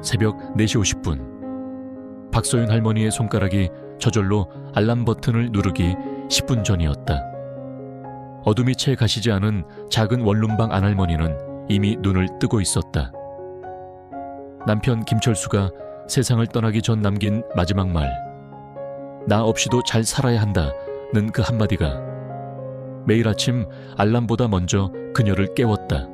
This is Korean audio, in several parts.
새벽 4시 50분. 박서윤 할머니의 손가락이 저절로 알람 버튼을 누르기 10분 전이었다. 어둠이 채 가시지 않은 작은 원룸방 안할머니는 이미 눈을 뜨고 있었다. 남편 김철수가 세상을 떠나기 전 남긴 마지막 말, 나 없이도 잘 살아야 한다는 그 한마디가 매일 아침 알람보다 먼저 그녀를 깨웠다.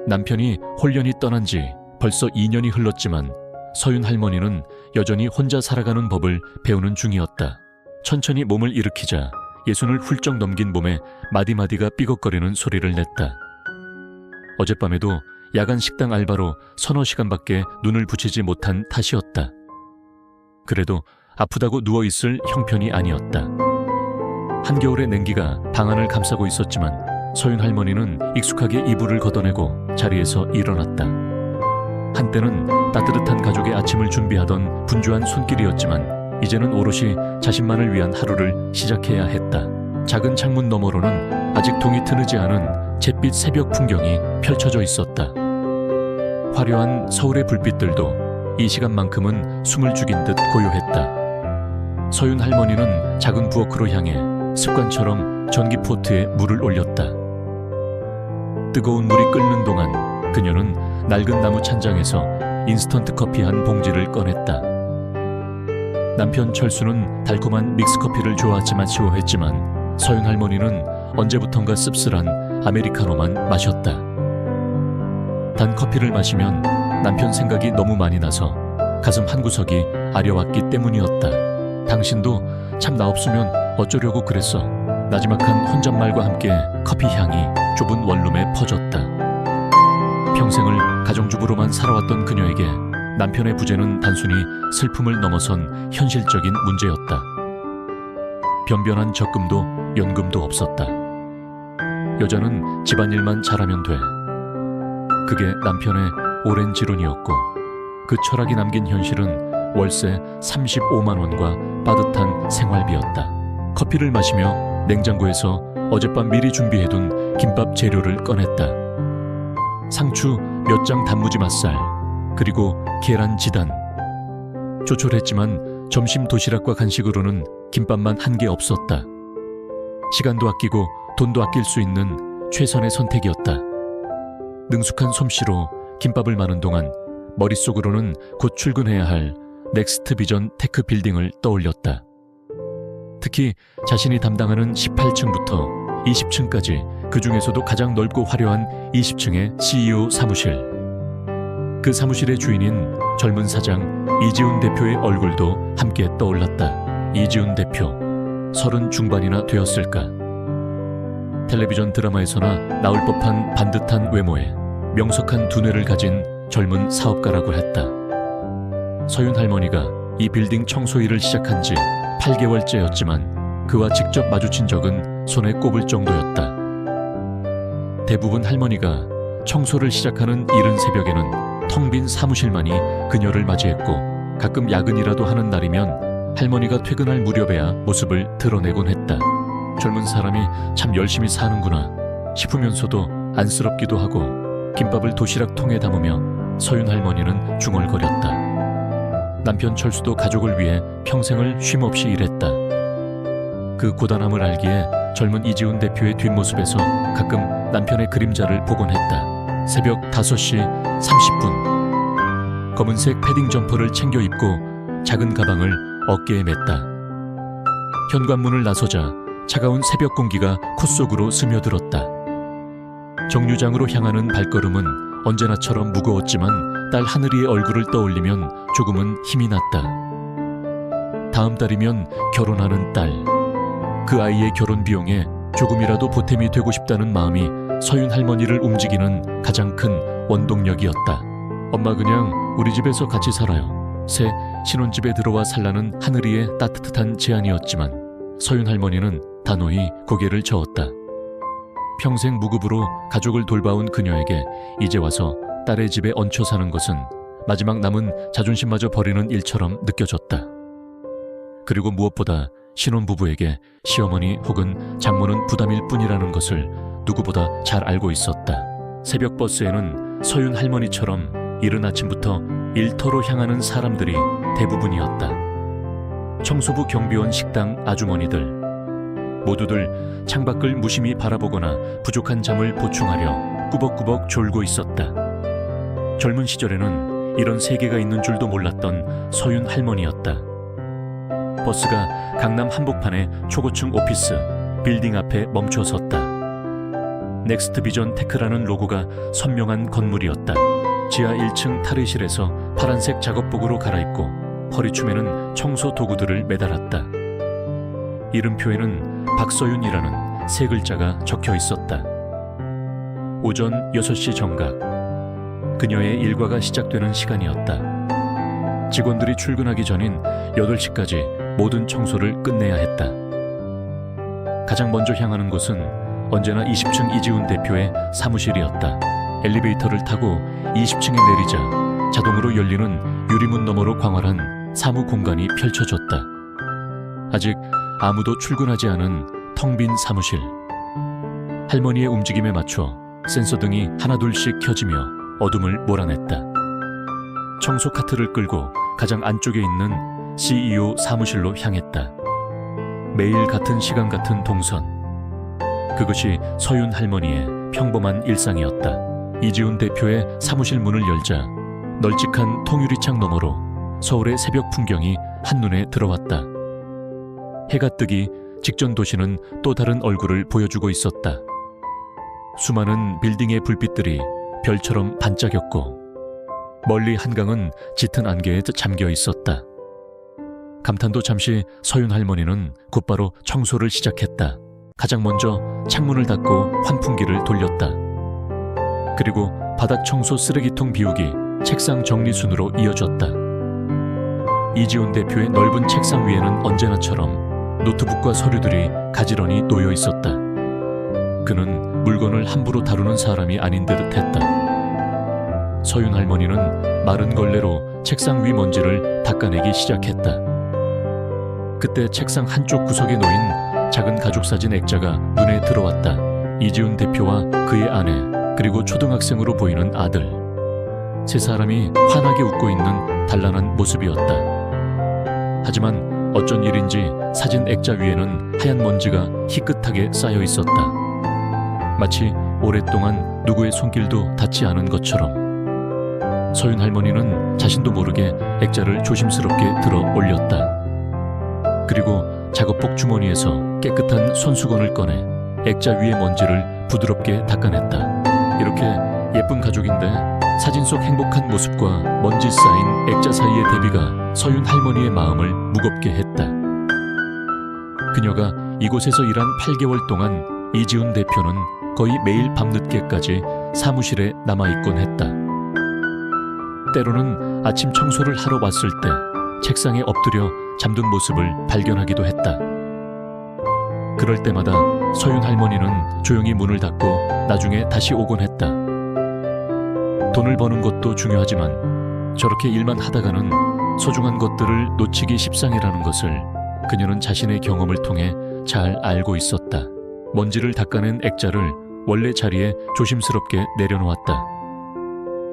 남편이 홀연히 떠난 지 벌써 2년이 흘렀지만 서윤 할머니는 여전히 혼자 살아가는 법을 배우는 중이었다. 천천히 몸을 일으키자 60을 훌쩍 넘긴 몸에 마디마디가 삐걱거리는 소리를 냈다. 어젯밤에도 야간 식당 알바로 서너 시간밖에 눈을 붙이지 못한 탓이었다. 그래도 아프다고 누워있을 형편이 아니었다. 한겨울의 냉기가 방 안을 감싸고 있었지만 서윤 할머니는 익숙하게 이불을 걷어내고 자리에서 일어났다. 한때는 따뜻한 가족의 아침을 준비하던 분주한 손길이었지만 이제는 오롯이 자신만을 위한 하루를 시작해야 했다. 작은 창문 너머로는 아직 동이 트이지 않은 잿빛 새벽 풍경이 펼쳐져 있었다. 화려한 서울의 불빛들도 이 시간만큼은 숨을 죽인 듯 고요했다. 서윤 할머니는 작은 부엌으로 향해 습관처럼 전기포트에 물을 올렸다. 뜨거운 물이 끓는 동안 그녀는 낡은 나무 찬장에서 인스턴트 커피 한 봉지를 꺼냈다. 남편 철수는 달콤한 믹스커피를 좋아하지만 서윤 할머니는 언제부턴가 씁쓸한 아메리카노만 마셨다. 단 커피를 마시면 남편 생각이 너무 많이 나서 가슴 한구석이 아려왔기 때문이었다. 당신도 참 나 없으면 어쩌려고 그랬어. 나지막한 혼잣말과 함께 커피 향이 좁은 원룸에 퍼졌다. 평생을 가정주부로만 살아왔던 그녀에게 남편의 부재는 단순히 슬픔을 넘어선 현실적인 문제였다. 변변한 적금도 연금도 없었다. 여자는 집안일만 잘하면 돼. 그게 남편의 오랜 지론이었고 그 철학이 남긴 현실은 월세 35만 원과 빠듯한 생활비였다. 커피를 마시며 냉장고에서 어젯밤 미리 준비해둔 김밥 재료를 꺼냈다. 상추 몇 장 단무지 맛살, 그리고 계란 지단. 조촐했지만 점심 도시락과 간식으로는 김밥만 한 개 없었다. 시간도 아끼고 돈도 아낄 수 있는 최선의 선택이었다. 능숙한 솜씨로 김밥을 마는 동안 머릿속으로는 곧 출근해야 할 넥스트 비전 테크 빌딩을 떠올렸다. 특히 자신이 담당하는 18층부터 20층까지 그 중에서도 가장 넓고 화려한 20층의 CEO 사무실. 그 사무실의 주인인 젊은 사장 이지훈 대표의 얼굴도 함께 떠올랐다. 이지훈 대표, 30 중반이나 되었을까. 텔레비전 드라마에서나 나올 법한 반듯한 외모에 명석한 두뇌를 가진 젊은 사업가라고 했다. 서윤 할머니가 이 빌딩 청소 일을 시작한 지 8개월째였지만 그와 직접 마주친 적은 손에 꼽을 정도였다. 대부분 할머니가 청소를 시작하는 이른 새벽에는 텅 빈 사무실만이 그녀를 맞이했고 가끔 야근이라도 하는 날이면 할머니가 퇴근할 무렵에야 모습을 드러내곤 했다. 젊은 사람이 참 열심히 사는구나 싶으면서도 안쓰럽기도 하고 김밥을 도시락 통에 담으며 서윤 할머니는 중얼거렸다. 남편 철수도 가족을 위해 평생을 쉼없이 일했다. 그 고단함을 알기에 젊은 이지훈 대표의 뒷모습에서 가끔 남편의 그림자를 보곤 했다. 새벽 5시 30분. 검은색 패딩 점퍼를 챙겨 입고 작은 가방을 어깨에 맸다. 현관문을 나서자 차가운 새벽 공기가 콧속으로 스며들었다. 정류장으로 향하는 발걸음은 언제나처럼 무거웠지만 딸 하늘이의 얼굴을 떠올리면 조금은 힘이 났다. 다음 달이면 결혼하는 딸. 그 아이의 결혼 비용에 조금이라도 보탬이 되고 싶다는 마음이 서윤 할머니를 움직이는 가장 큰 원동력이었다. 엄마 그냥 우리 집에서 같이 살아요. 새 신혼집에 들어와 살라는 하늘이의 따뜻한 제안이었지만 서윤 할머니는 단호히 고개를 저었다. 평생 무급으로 가족을 돌봐온 그녀에게 이제 와서 딸의 집에 얹혀 사는 것은 마지막 남은 자존심마저 버리는 일처럼 느껴졌다. 그리고 무엇보다 신혼부부에게 시어머니 혹은 장모는 부담일 뿐이라는 것을 누구보다 잘 알고 있었다. 새벽 버스에는 서윤 할머니처럼 이른 아침부터 일터로 향하는 사람들이 대부분이었다. 청소부 경비원 식당 아주머니들, 모두들 창밖을 무심히 바라보거나 부족한 잠을 보충하려 꾸벅꾸벅 졸고 있었다. 젊은 시절에는 이런 세계가 있는 줄도 몰랐던 서윤 할머니였다. 버스가 강남 한복판의 초고층 오피스 빌딩 앞에 멈춰 섰다. 넥스트 비전 테크라는 로고가 선명한 건물이었다. 지하 1층 탈의실에서 파란색 작업복으로 갈아입고 허리춤에는 청소 도구들을 매달았다. 이름표에는 박서윤이라는 세 글자가 적혀 있었다. 오전 6시 정각, 그녀의 일과가 시작되는 시간이었다. 직원들이 출근하기 전인 8시까지 모든 청소를 끝내야 했다. 가장 먼저 향하는 곳은 언제나 20층 이지훈 대표의 사무실이었다. 엘리베이터를 타고 20층에 내리자 자동으로 열리는 유리문 너머로 광활한 사무 공간이 펼쳐졌다. 아직 아무도 출근하지 않은 텅 빈 사무실. 할머니의 움직임에 맞춰 센서등이 하나둘씩 켜지며 어둠을 몰아냈다. 청소 카트를 끌고 가장 안쪽에 있는 CEO 사무실로 향했다. 매일 같은 시간 같은 동선. 그것이 서윤 할머니의 평범한 일상이었다. 이지훈 대표의 사무실 문을 열자 널찍한 통유리창 너머로 서울의 새벽 풍경이 한눈에 들어왔다. 해가 뜨기 직전 도시는 또 다른 얼굴을 보여주고 있었다. 수많은 빌딩의 불빛들이 별처럼 반짝였고 멀리 한강은 짙은 안개에 잠겨 있었다. 감탄도 잠시 서윤 할머니는 곧바로 청소를 시작했다. 가장 먼저 창문을 닫고 환풍기를 돌렸다. 그리고 바닥 청소, 쓰레기통 비우기, 책상 정리 순으로 이어졌다. 이지훈 대표의 넓은 책상 위에는 언제나처럼 노트북과 서류들이 가지런히 놓여 있었다. 그는 물건을 함부로 다루는 사람이 아닌 듯 했다. 서윤 할머니는 마른 걸레로 책상 위 먼지를 닦아내기 시작했다. 그때 책상 한쪽 구석에 놓인 작은 가족사진 액자가 눈에 들어왔다. 이지훈 대표와 그의 아내, 그리고 초등학생으로 보이는 아들. 세 사람이 환하게 웃고 있는 단란한 모습이었다. 하지만 어쩐 일인지 사진 액자 위에는 하얀 먼지가 희끗하게 쌓여 있었다. 마치 오랫동안 누구의 손길도 닿지 않은 것처럼. 서윤 할머니는 자신도 모르게 액자를 조심스럽게 들어 올렸다. 그리고 작업복 주머니에서 깨끗한 손수건을 꺼내 액자 위의 먼지를 부드럽게 닦아냈다. 이렇게 예쁜 가족인데 사진 속 행복한 모습과 먼지 쌓인 액자 사이의 대비가 서윤 할머니의 마음을 무겁게 했다. 그녀가 이곳에서 일한 8개월 동안 이지훈 대표는 거의 매일 밤늦게까지 사무실에 남아있곤 했다. 때로는 아침 청소를 하러 왔을 때 책상에 엎드려 잠든 모습을 발견하기도 했다. 그럴 때마다 서윤 할머니는 조용히 문을 닫고 나중에 다시 오곤 했다. 돈을 버는 것도 중요하지만 저렇게 일만 하다가는 소중한 것들을 놓치기 십상이라는 것을 그녀는 자신의 경험을 통해 잘 알고 있었다. 먼지를 닦아낸 액자를 원래 자리에 조심스럽게 내려놓았다.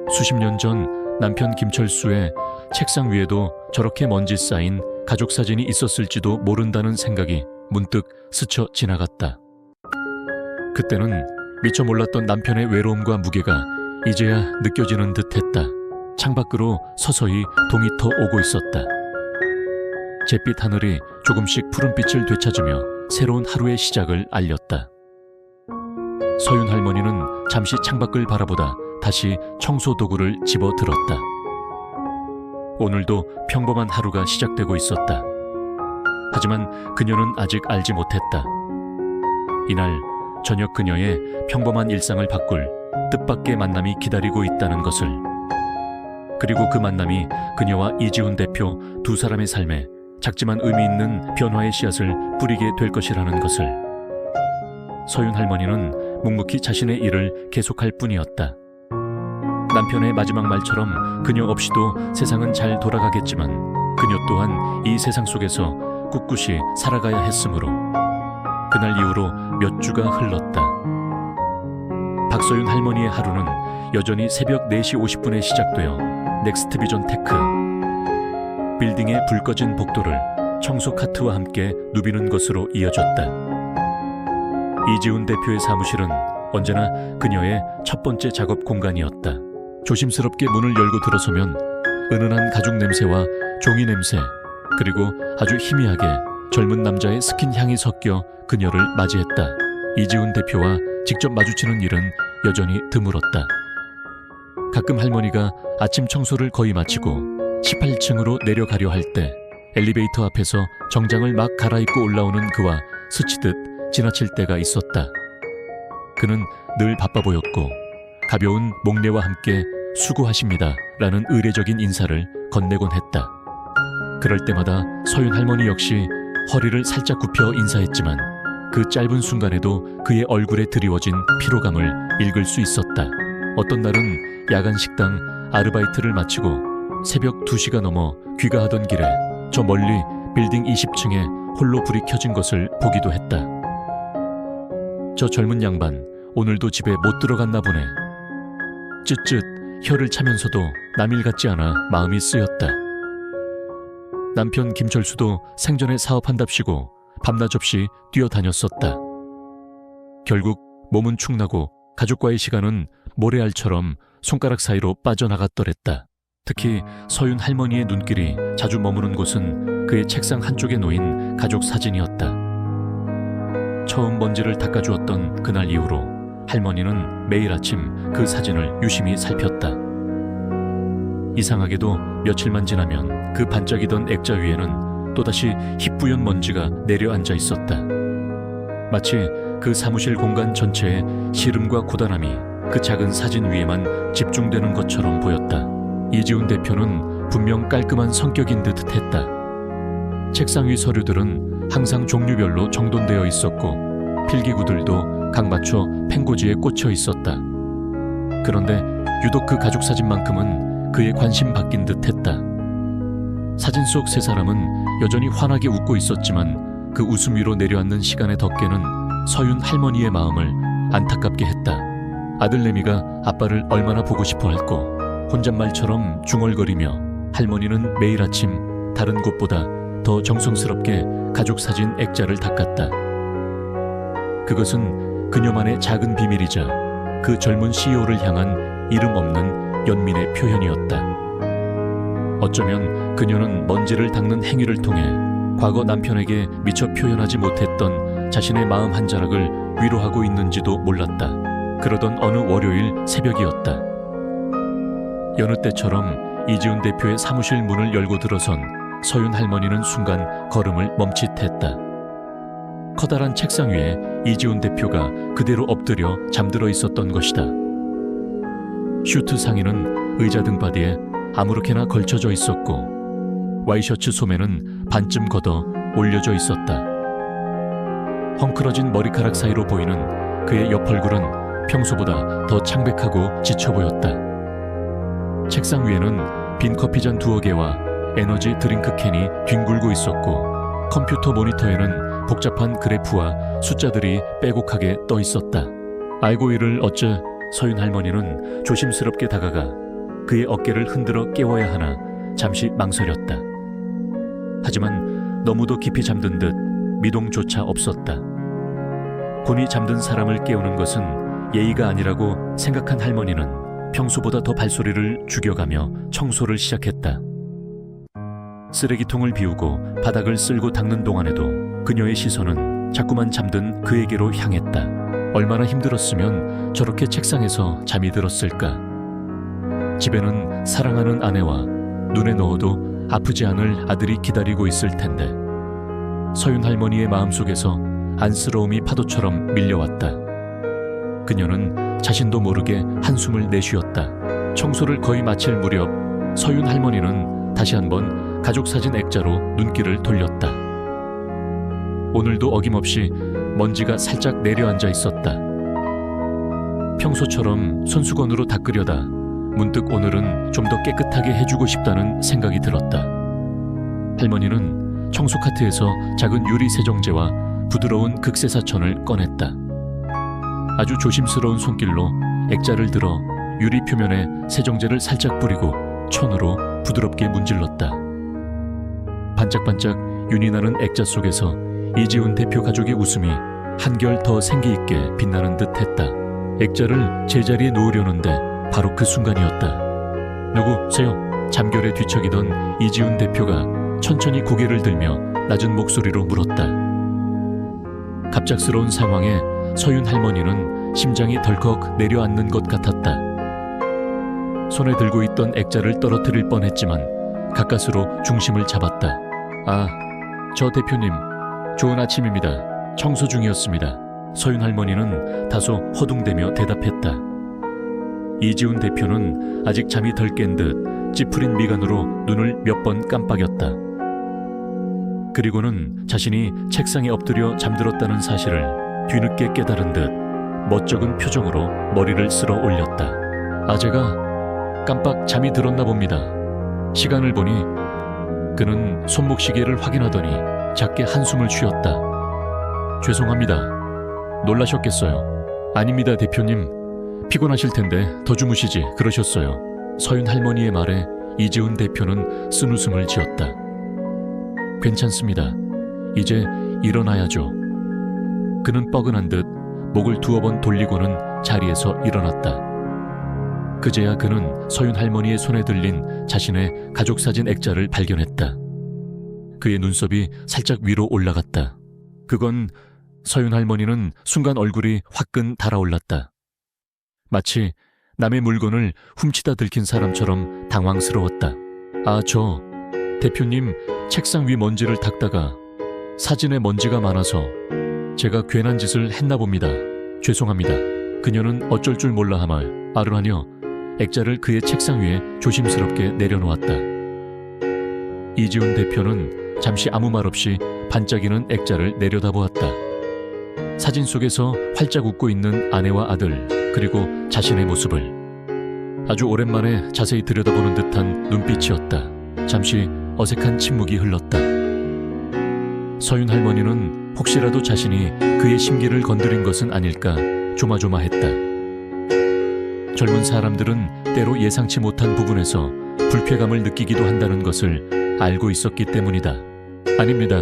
수십 년 전 남편 김철수의 책상 위에도 저렇게 먼지 쌓인 가족 사진이 있었을지도 모른다는 생각이 문득 스쳐 지나갔다. 그때는 미처 몰랐던 남편의 외로움과 무게가 이제야 느껴지는 듯했다. 창밖으로 서서히 동이 터 오고 있었다. 잿빛 하늘이 조금씩 푸른빛을 되찾으며 새로운 하루의 시작을 알렸다. 서윤 할머니는 잠시 창밖을 바라보다 다시 청소 도구를 집어들었다. 오늘도 평범한 하루가 시작되고 있었다. 하지만 그녀는 아직 알지 못했다. 이날 저녁 그녀의 평범한 일상을 바꿀 뜻밖의 만남이 기다리고 있다는 것을. 그리고 그 만남이 그녀와 이지훈 대표 두 사람의 삶에 작지만 의미 있는 변화의 씨앗을 뿌리게 될 것이라는 것을. 서윤 할머니는 묵묵히 자신의 일을 계속할 뿐이었다. 남편의 마지막 말처럼 그녀 없이도 세상은 잘 돌아가겠지만 그녀 또한 이 세상 속에서 꿋꿋이 살아가야 했으므로 그날 이후로 몇 주가 흘렀다. 박서윤 할머니의 하루는 여전히 새벽 4시 50분에 시작되어 넥스트비전 테크. 빌딩의 불 꺼진 복도를 청소 카트와 함께 누비는 것으로 이어졌다. 이지훈 대표의 사무실은 언제나 그녀의 첫 번째 작업 공간이었다. 조심스럽게 문을 열고 들어서면 은은한 가죽 냄새와 종이 냄새, 그리고 아주 희미하게 젊은 남자의 스킨 향이 섞여 그녀를 맞이했다. 이지훈 대표와 직접 마주치는 일은 여전히 드물었다. 가끔 할머니가 아침 청소를 거의 마치고 18층으로 내려가려 할 때 엘리베이터 앞에서 정장을 막 갈아입고 올라오는 그와 스치듯 지나칠 때가 있었다. 그는 늘 바빠 보였고 가벼운 목례와 함께 수고하십니다 라는 의례적인 인사를 건네곤 했다. 그럴 때마다 서윤 할머니 역시 허리를 살짝 굽혀 인사했지만 그 짧은 순간에도 그의 얼굴에 드리워진 피로감을 읽을 수 있었다. 어떤 날은 야간 식당 아르바이트를 마치고 새벽 2시가 넘어 귀가하던 길에 저 멀리 빌딩 20층에 홀로 불이 켜진 것을 보기도 했다. 저 젊은 양반 오늘도 집에 못 들어갔나 보네. 쯧쯧 혀를 차면서도 남일 같지 않아 마음이 쓰였다. 남편 김철수도 생전에 사업한답시고 밤낮 없이 뛰어다녔었다. 결국 몸은 축나고 가족과의 시간은 모래알처럼 손가락 사이로 빠져나갔더랬다. 특히 서윤 할머니의 눈길이 자주 머무는 곳은 그의 책상 한쪽에 놓인 가족 사진이었다. 처음 먼지를 닦아주었던 그날 이후로 할머니는 매일 아침 그 사진을 유심히 살폈다. 이상하게도 며칠만 지나면 그 반짝이던 액자 위에는 또다시 희뿌연 먼지가 내려앉아 있었다. 마치 그 사무실 공간 전체의 시름과 고단함이 그 작은 사진 위에만 집중되는 것처럼 보였다. 이지훈 대표는 분명 깔끔한 성격인 듯 했다. 책상 위 서류들은 항상 종류별로 정돈되어 있었고 필기구들도 각 맞춰 펜꽂이에 꽂혀 있었다. 그런데 유독 그 가족 사진만큼은 그의 관심 받긴 듯 했다. 사진 속 세 사람은 여전히 환하게 웃고 있었지만 그 웃음 위로 내려앉는 시간의 덮개는 서윤 할머니의 마음을 안타깝게 했다. 아들내미가 아빠를 얼마나 보고 싶어 할꼬. 혼잣말처럼 중얼거리며 할머니는 매일 아침 다른 곳보다 더 정성스럽게 가족 사진 액자를 닦았다. 그것은 그녀만의 작은 비밀이자 그 젊은 CEO를 향한 이름 없는 연민의 표현이었다. 어쩌면 그녀는 먼지를 닦는 행위를 통해 과거 남편에게 미처 표현하지 못했던 자신의 마음 한 자락을 위로하고 있는지도 몰랐다. 그러던 어느 월요일 새벽이었다. 여느 때처럼 이지훈 대표의 사무실 문을 열고 들어선 서윤 할머니는 순간 걸음을 멈칫했다. 커다란 책상 위에 이지훈 대표가 그대로 엎드려 잠들어 있었던 것이다. 슈트 상의는 의자 등받이에 아무렇게나 걸쳐져 있었고 와이셔츠 소매는 반쯤 걷어 올려져 있었다. 헝클어진 머리카락 사이로 보이는 그의 옆얼굴은 평소보다 더 창백하고 지쳐 보였다. 책상 위에는 빈 커피잔 2개와 에너지 드링크 캔이 뒹굴고 있었고 컴퓨터 모니터에는 복잡한 그래프와 숫자들이 빼곡하게 떠 있었다. 아이고 이를 어째. 서윤 할머니는 조심스럽게 다가가 그의 어깨를 흔들어 깨워야 하나 잠시 망설였다. 하지만 너무도 깊이 잠든 듯 미동조차 없었다. 곤히 잠든 사람을 깨우는 것은 예의가 아니라고 생각한 할머니는 평소보다 더 발소리를 죽여가며 청소를 시작했다. 쓰레기통을 비우고 바닥을 쓸고 닦는 동안에도 그녀의 시선은 자꾸만 잠든 그에게로 향했다. 얼마나 힘들었으면 저렇게 책상에서 잠이 들었을까. 집에는 사랑하는 아내와 눈에 넣어도 아프지 않을 아들이 기다리고 있을 텐데. 서윤 할머니의 마음속에서 안쓰러움이 파도처럼 밀려왔다. 그녀는 자신도 모르게 한숨을 내쉬었다. 청소를 거의 마칠 무렵 서윤 할머니는 다시 한번 가족사진 액자로 눈길을 돌렸다. 오늘도 어김없이 먼지가 살짝 내려앉아 있었다. 평소처럼 손수건으로 닦으려다 문득 오늘은 좀 더 깨끗하게 해주고 싶다는 생각이 들었다. 할머니는 청소 카트에서 작은 유리 세정제와 부드러운 극세사천을 꺼냈다. 아주 조심스러운 손길로 액자를 들어 유리 표면에 세정제를 살짝 뿌리고 천으로 부드럽게 문질렀다. 반짝반짝 윤이 나는 액자 속에서 이지훈 대표 가족의 웃음이 한결 더 생기 있게 빛나는 듯했다. 액자를 제자리에 놓으려는데 바로 그 순간이었다. 누구세요? 잠결에 뒤척이던 이지훈 대표가 천천히 고개를 들며 낮은 목소리로 물었다. 갑작스러운 상황에 서윤 할머니는 심장이 덜컥 내려앉는 것 같았다. 손에 들고 있던 액자를 떨어뜨릴 뻔했지만 가까스로 중심을 잡았다. 아, 저 대표님, 좋은 아침입니다. 청소 중이었습니다. 서윤 할머니는 다소 허둥대며 대답했다. 이지훈 대표는 아직 잠이 덜 깬 듯 찌푸린 미간으로 눈을 몇 번 깜빡였다. 그리고는 자신이 책상에 엎드려 잠들었다는 사실을 뒤늦게 깨달은 듯 멋쩍은 표정으로 머리를 쓸어 올렸다. 아, 제가 깜빡 잠이 들었나 봅니다. 시간을 보니 그는 손목시계를 확인하더니 작게 한숨을 쉬었다. 죄송합니다. 놀라셨겠어요. 아닙니다, 대표님. 피곤하실 텐데 더 주무시지 그러셨어요. 서윤 할머니의 말에 이지훈 대표는 쓴웃음을 지었다. 괜찮습니다. 이제 일어나야죠. 그는 뻐근한 듯 목을 두어 번 돌리고는 자리에서 일어났다. 그제야 그는 서윤 할머니의 손에 들린 자신의 가족사진 액자를 발견했다. 그의 눈썹이 살짝 위로 올라갔다. 그건 서윤 할머니는 순간 얼굴이 화끈 달아올랐다. 마치 남의 물건을 훔치다 들킨 사람처럼 당황스러웠다. 아, 저 대표님 책상 위 먼지를 닦다가 사진에 먼지가 많아서 제가 괜한 짓을 했나 봅니다. 죄송합니다. 그녀는 어쩔 줄 몰라 하말 아르하며 액자를 그의 책상 위에 조심스럽게 내려놓았다. 이지훈 대표는 잠시 아무 말 없이 반짝이는 액자를 내려다보았다. 사진 속에서 활짝 웃고 있는 아내와 아들, 그리고 자신의 모습을 아주 오랜만에 자세히 들여다보는 듯한 눈빛이었다. 잠시 어색한 침묵이 흘렀다. 서윤 할머니는 혹시라도 자신이 그의 심기를 건드린 것은 아닐까 조마조마했다. 젊은 사람들은 때로 예상치 못한 부분에서 불쾌감을 느끼기도 한다는 것을 알고 있었기 때문이다. 아닙니다.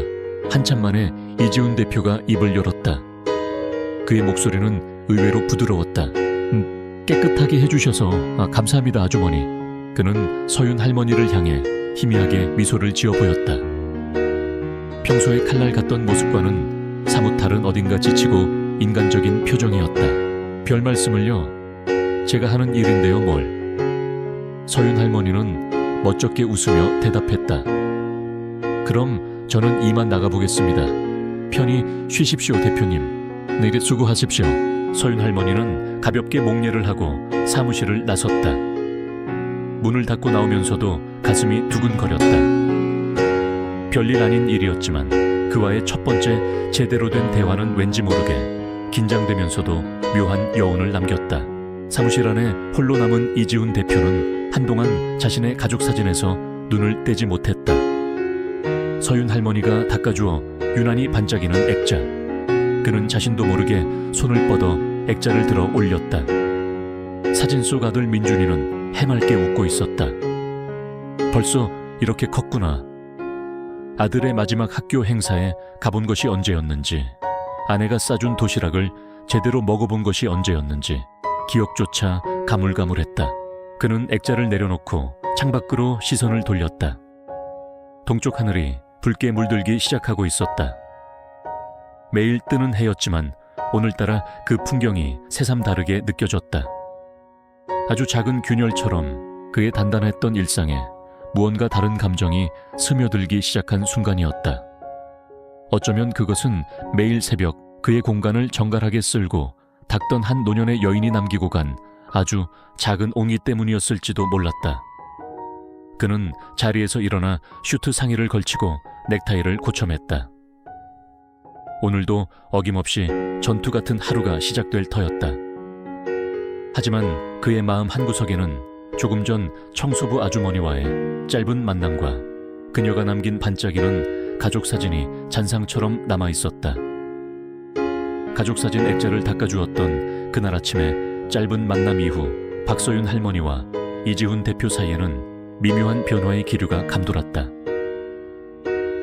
한참 만에 이지훈 대표가 입을 열었다. 그의 목소리는 의외로 부드러웠다. 깨끗하게 해주셔서 감사합니다, 아주머니. 그는 서윤 할머니를 향해 희미하게 미소를 지어 보였다. 평소에 칼날 같던 모습과는 사뭇 다른 어딘가 지치고 인간적인 표정이었다. 별 말씀을요. 제가 하는 일인데요, 뭘. 서윤 할머니는 멋쩍게 웃으며 대답했다. 그럼 저는 이만 나가보겠습니다. 편히 쉬십시오, 대표님. 내게 수고하십시오. 서윤 할머니는 가볍게 목례를 하고 사무실을 나섰다. 문을 닫고 나오면서도 가슴이 두근거렸다. 별일 아닌 일이었지만 그와의 첫 번째 제대로 된 대화는 왠지 모르게 긴장되면서도 묘한 여운을 남겼다. 사무실 안에 홀로 남은 이지훈 대표는 한동안 자신의 가족 사진에서 눈을 떼지 못했다. 서윤 할머니가 닦아주어 유난히 반짝이는 액자. 그는 자신도 모르게 손을 뻗어 액자를 들어 올렸다. 사진 속 아들 민준이는 해맑게 웃고 있었다. 벌써 이렇게 컸구나. 아들의 마지막 학교 행사에 가본 것이 언제였는지, 아내가 싸준 도시락을 제대로 먹어본 것이 언제였는지 기억조차 가물가물했다. 그는 액자를 내려놓고 창밖으로 시선을 돌렸다. 동쪽 하늘이 붉게 물들기 시작하고 있었다. 매일 뜨는 해였지만 오늘따라 그 풍경이 새삼 다르게 느껴졌다. 아주 작은 균열처럼 그의 단단했던 일상에 무언가 다른 감정이 스며들기 시작한 순간이었다. 어쩌면 그것은 매일 새벽 그의 공간을 정갈하게 쓸고 닦던 한 노년의 여인이 남기고 간 아주 작은 옹이 때문이었을지도 몰랐다. 그는 자리에서 일어나 슈트 상의를 걸치고 넥타이를 고쳐맸다. 오늘도 어김없이 전투 같은 하루가 시작될 터였다. 하지만 그의 마음 한구석에는 조금 전 청소부 아주머니와의 짧은 만남과 그녀가 남긴 반짝이는 가족사진이 잔상처럼 남아있었다. 가족사진 액자를 닦아주었던 그날 아침에 짧은 만남 이후 박서윤 할머니와 이지훈 대표 사이에는 미묘한 변화의 기류가 감돌았다.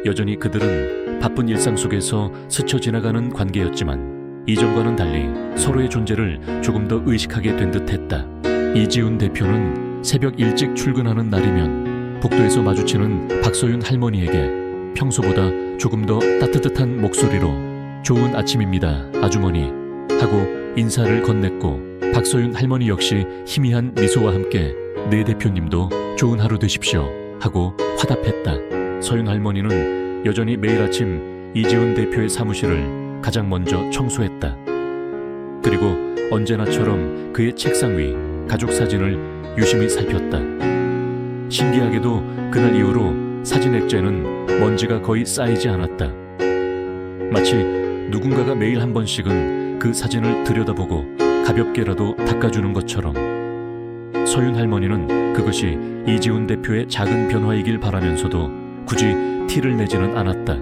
여전히 그들은 바쁜 일상 속에서 스쳐 지나가는 관계였지만 이전과는 달리 서로의 존재를 조금 더 의식하게 된 듯했다. 이지훈 대표는 새벽 일찍 출근하는 날이면 복도에서 마주치는 박소윤 할머니에게 평소보다 조금 더 따뜻한 목소리로 "좋은 아침입니다, 아주머니" 하고 인사를 건넸고, 박소윤 할머니 역시 희미한 미소와 함께 "네 대표님도 좋은 하루 되십시오" 하고 화답했다. 서윤 할머니는 여전히 매일 아침 이지훈 대표의 사무실을 가장 먼저 청소했다. 그리고 언제나처럼 그의 책상 위 가족 사진을 유심히 살폈다. 신기하게도 그날 이후로 사진 액자에는 먼지가 거의 쌓이지 않았다. 마치 누군가가 매일 한 번씩은 그 사진을 들여다보고 가볍게라도 닦아주는 것처럼. 서윤 할머니는 그것이 이지훈 대표의 작은 변화이길 바라면서도 굳이 티를 내지는 않았다.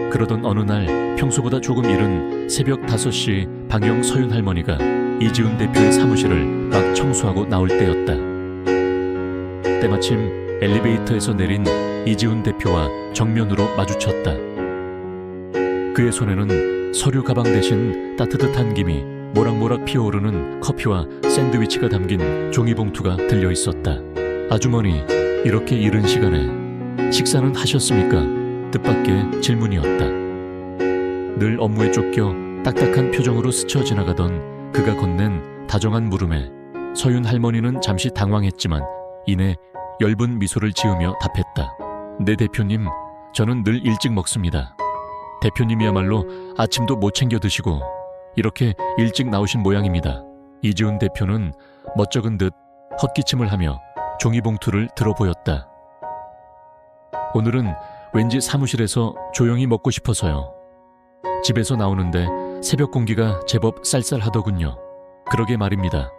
그러던 어느 날 평소보다 조금 이른 새벽 5시 방영 서윤 할머니가 이지훈 대표의 사무실을 막 청소하고 나올 때였다. 때마침 엘리베이터에서 내린 이지훈 대표와 정면으로 마주쳤다. 그의 손에는 서류 가방 대신 따뜻한 김이 모락모락 피어오르는 커피와 샌드위치가 담긴 종이봉투가 들려 있었다. "아주머니, 이렇게 이른 시간에 식사는 하셨습니까?" 뜻밖의 질문이었다. 늘 업무에 쫓겨 딱딱한 표정으로 스쳐 지나가던 그가 건넨 다정한 물음에 서윤 할머니는 잠시 당황했지만 이내 엷은 미소를 지으며 답했다. "네 대표님, 저는 늘 일찍 먹습니다." 대표님이야말로 아침도 못 챙겨 드시고 이렇게 일찍 나오신 모양입니다. 이지훈 대표는 멋쩍은 듯 헛기침을 하며 종이봉투를 들어 보였다. "오늘은 왠지 사무실에서 조용히 먹고 싶어서요. 집에서 나오는데 새벽 공기가 제법 쌀쌀하더군요. 그러게 말입니다.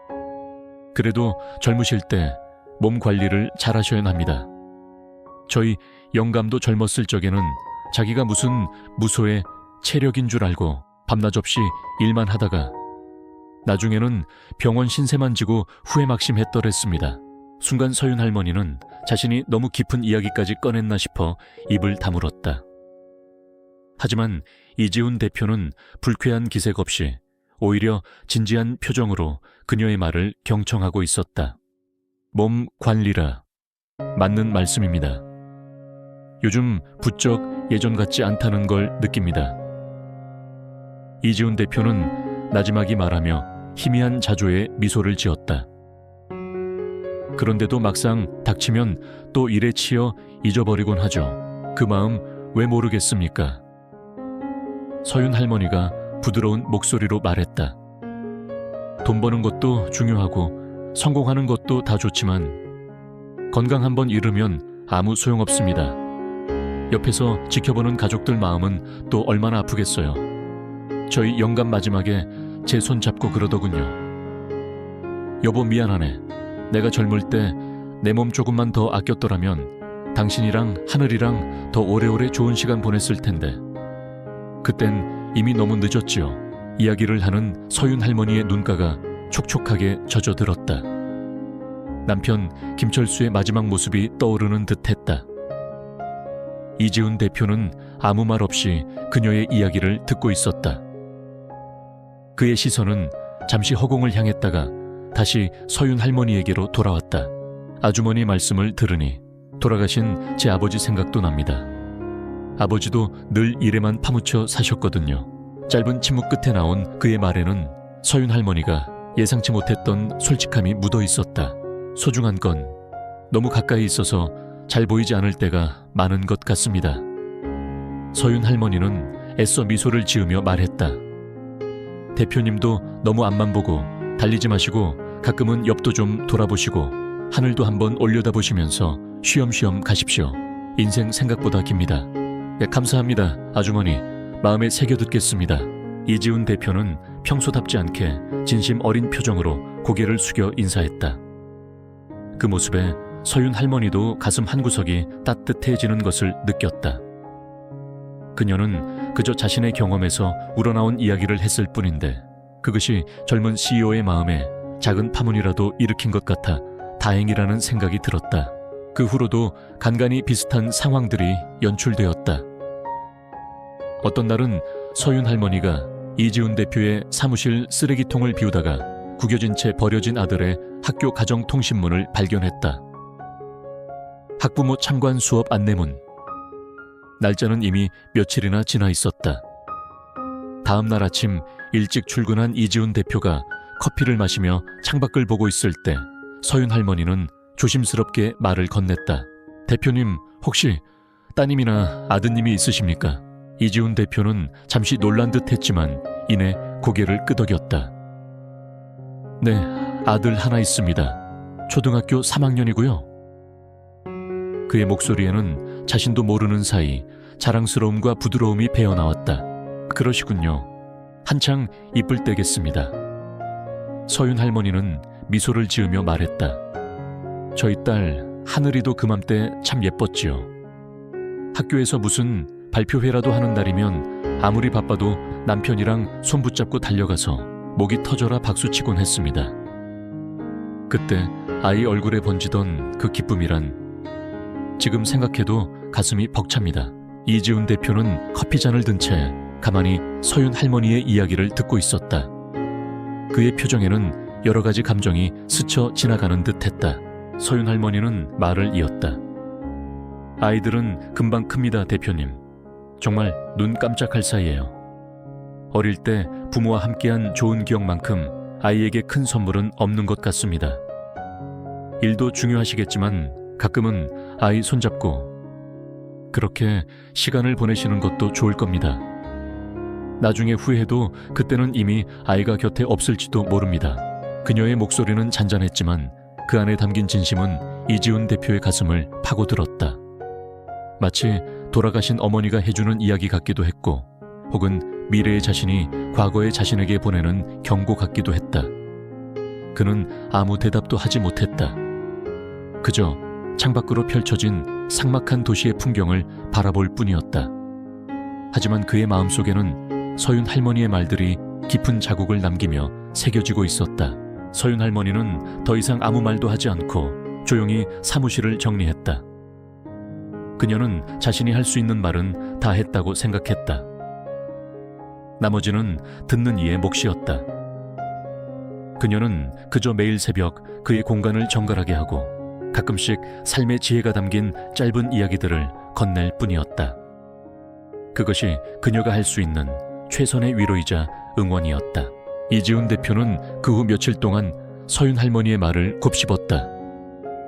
그래도 젊으실 때 몸 관리를 잘 하셔야 합니다. 저희 영감도 젊었을 적에는 자기가 무슨 무소의 체력인 줄 알고 밤낮 없이 일만 하다가 나중에는 병원 신세만 지고 후회막심했더랬습니다." 순간 서윤 할머니는 자신이 너무 깊은 이야기까지 꺼냈나 싶어 입을 다물었다. 하지만 이지훈 대표는 불쾌한 기색 없이 오히려 진지한 표정으로 그녀의 말을 경청하고 있었다. "몸 관리라. 맞는 말씀입니다. 요즘 부쩍 예전 같지 않다는 걸 느낍니다." 이지훈 대표는 나지막이 말하며 희미한 자조의 미소를 지었다. 그런데도 막상 닥치면 또 일에 치여 잊어버리곤 하죠. 그 마음 왜 모르겠습니까? 서윤 할머니가 부드러운 목소리로 말했다. "돈 버는 것도 중요하고 성공하는 것도 다 좋지만 건강 한번 잃으면 아무 소용없습니다. 옆에서 지켜보는 가족들 마음은 또 얼마나 아프겠어요. 저희 영감 마지막에 제 손 잡고 그러더군요. 여보 미안하네. 내가 젊을 때 내 몸 조금만 더 아꼈더라면 당신이랑 하늘이랑 더 오래오래 좋은 시간 보냈을 텐데. 그땐 이미 너무 늦었지요." 이야기를 하는 서윤 할머니의 눈가가 촉촉하게 젖어들었다. 남편 김철수의 마지막 모습이 떠오르는 듯했다. 이지훈 대표는 아무 말 없이 그녀의 이야기를 듣고 있었다. 그의 시선은 잠시 허공을 향했다가 다시 서윤 할머니에게로 돌아왔다. "아주머니 말씀을 들으니 돌아가신 제 아버지 생각도 납니다. 아버지도 늘 일에만 파묻혀 사셨거든요." 짧은 침묵 끝에 나온 그의 말에는 서윤 할머니가 예상치 못했던 솔직함이 묻어 있었다. 소중한 건 너무 가까이 있어서 잘 보이지 않을 때가 많은 것 같습니다. 서윤 할머니는 애써 미소를 지으며 말했다. "대표님도 너무 앞만 보고 달리지 마시고 가끔은 옆도 좀 돌아보시고 하늘도 한번 올려다보시면서 쉬엄쉬엄 가십시오. 인생 생각보다 깁니다." "네, 감사합니다, 아주머니. 마음에 새겨듣겠습니다." 이지훈 대표는 평소답지 않게 진심 어린 표정으로 고개를 숙여 인사했다. 그 모습에 서윤 할머니도 가슴 한구석이 따뜻해지는 것을 느꼈다. 그녀는 그저 자신의 경험에서 우러나온 이야기를 했을 뿐인데 그것이 젊은 CEO의 마음에 작은 파문이라도 일으킨 것 같아 다행이라는 생각이 들었다. 그 후로도 간간히 비슷한 상황들이 연출되었다. 어떤 날은 서윤 할머니가 이지훈 대표의 사무실 쓰레기통을 비우다가 구겨진 채 버려진 아들의 학교 가정통신문을 발견했다. 학부모 참관 수업 안내문. 날짜는 이미 며칠이나 지나 있었다. 다음 날 아침 일찍 출근한 이지훈 대표가 커피를 마시며 창밖을 보고 있을 때 서윤 할머니는 조심스럽게 말을 건넸다. 대표님, 혹시 따님이나 아드님이 있으십니까? 이지훈 대표는 잠시 놀란 듯 했지만 이내 고개를 끄덕였다. 네, 아들 하나 있습니다. 초등학교 3학년이고요. 그의 목소리에는 자신도 모르는 사이 자랑스러움과 부드러움이 배어나왔다. 그러시군요. 한창 이쁠 때겠습니다. 서윤 할머니는 미소를 지으며 말했다. 저희 딸 하늘이도 그맘때 참 예뻤지요. 학교에서 무슨 발표회라도 하는 날이면 아무리 바빠도 남편이랑 손 붙잡고 달려가서 목이 터져라 박수치곤 했습니다. 그때 아이 얼굴에 번지던 그 기쁨이란 지금 생각해도 가슴이 벅찹니다. 이지훈 대표는 커피잔을 든 채 가만히 서윤 할머니의 이야기를 듣고 있었다. 그의 표정에는 여러 가지 감정이 스쳐 지나가는 듯했다. 서윤 할머니는 말을 이었다. 아이들은 금방 큽니다, 대표님. 정말 눈 깜짝할 사이예요. 어릴 때 부모와 함께한 좋은 기억만큼 아이에게 큰 선물은 없는 것 같습니다. 일도 중요하시겠지만 가끔은 아이 손잡고 그렇게 시간을 보내시는 것도 좋을 겁니다. 나중에 후회해도 그때는 이미 아이가 곁에 없을지도 모릅니다. 그녀의 목소리는 잔잔했지만 그 안에 담긴 진심은 이지훈 대표의 가슴을 파고들었다. 마치 돌아가신 어머니가 해주는 이야기 같기도 했고 혹은 미래의 자신이 과거의 자신에게 보내는 경고 같기도 했다. 그는 아무 대답도 하지 못했다. 그저 창밖으로 펼쳐진 삭막한 도시의 풍경을 바라볼 뿐이었다. 하지만 그의 마음속에는 서윤 할머니의 말들이 깊은 자국을 남기며 새겨지고 있었다. 서윤 할머니는 더 이상 아무 말도 하지 않고 조용히 사무실을 정리했다. 그녀는 자신이 할 수 있는 말은 다 했다고 생각했다. 나머지는 듣는 이의 몫이었다. 그녀는 그저 매일 새벽 그의 공간을 정갈하게 하고 가끔씩 삶의 지혜가 담긴 짧은 이야기들을 건넬 뿐이었다. 그것이 그녀가 할 수 있는 최선의 위로이자 응원이었다. 이지훈 대표는 그 후 며칠 동안 서윤 할머니의 말을 곱씹었다.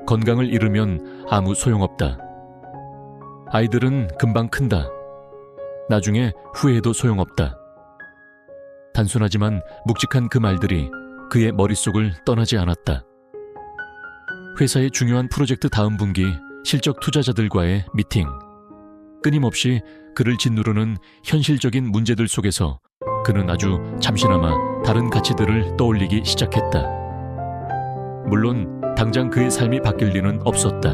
건강을 잃으면 아무 소용없다. 아이들은 금방 큰다. 나중에 후회해도 소용없다. 단순하지만 묵직한 그 말들이 그의 머릿속을 떠나지 않았다. 회사의 중요한 프로젝트 다음 분기 실적 투자자들과의 미팅. 끊임없이 그를 짓누르는 현실적인 문제들 속에서 그는 아주 잠시나마 다른 가치들을 떠올리기 시작했다. 물론 당장 그의 삶이 바뀔 리는 없었다.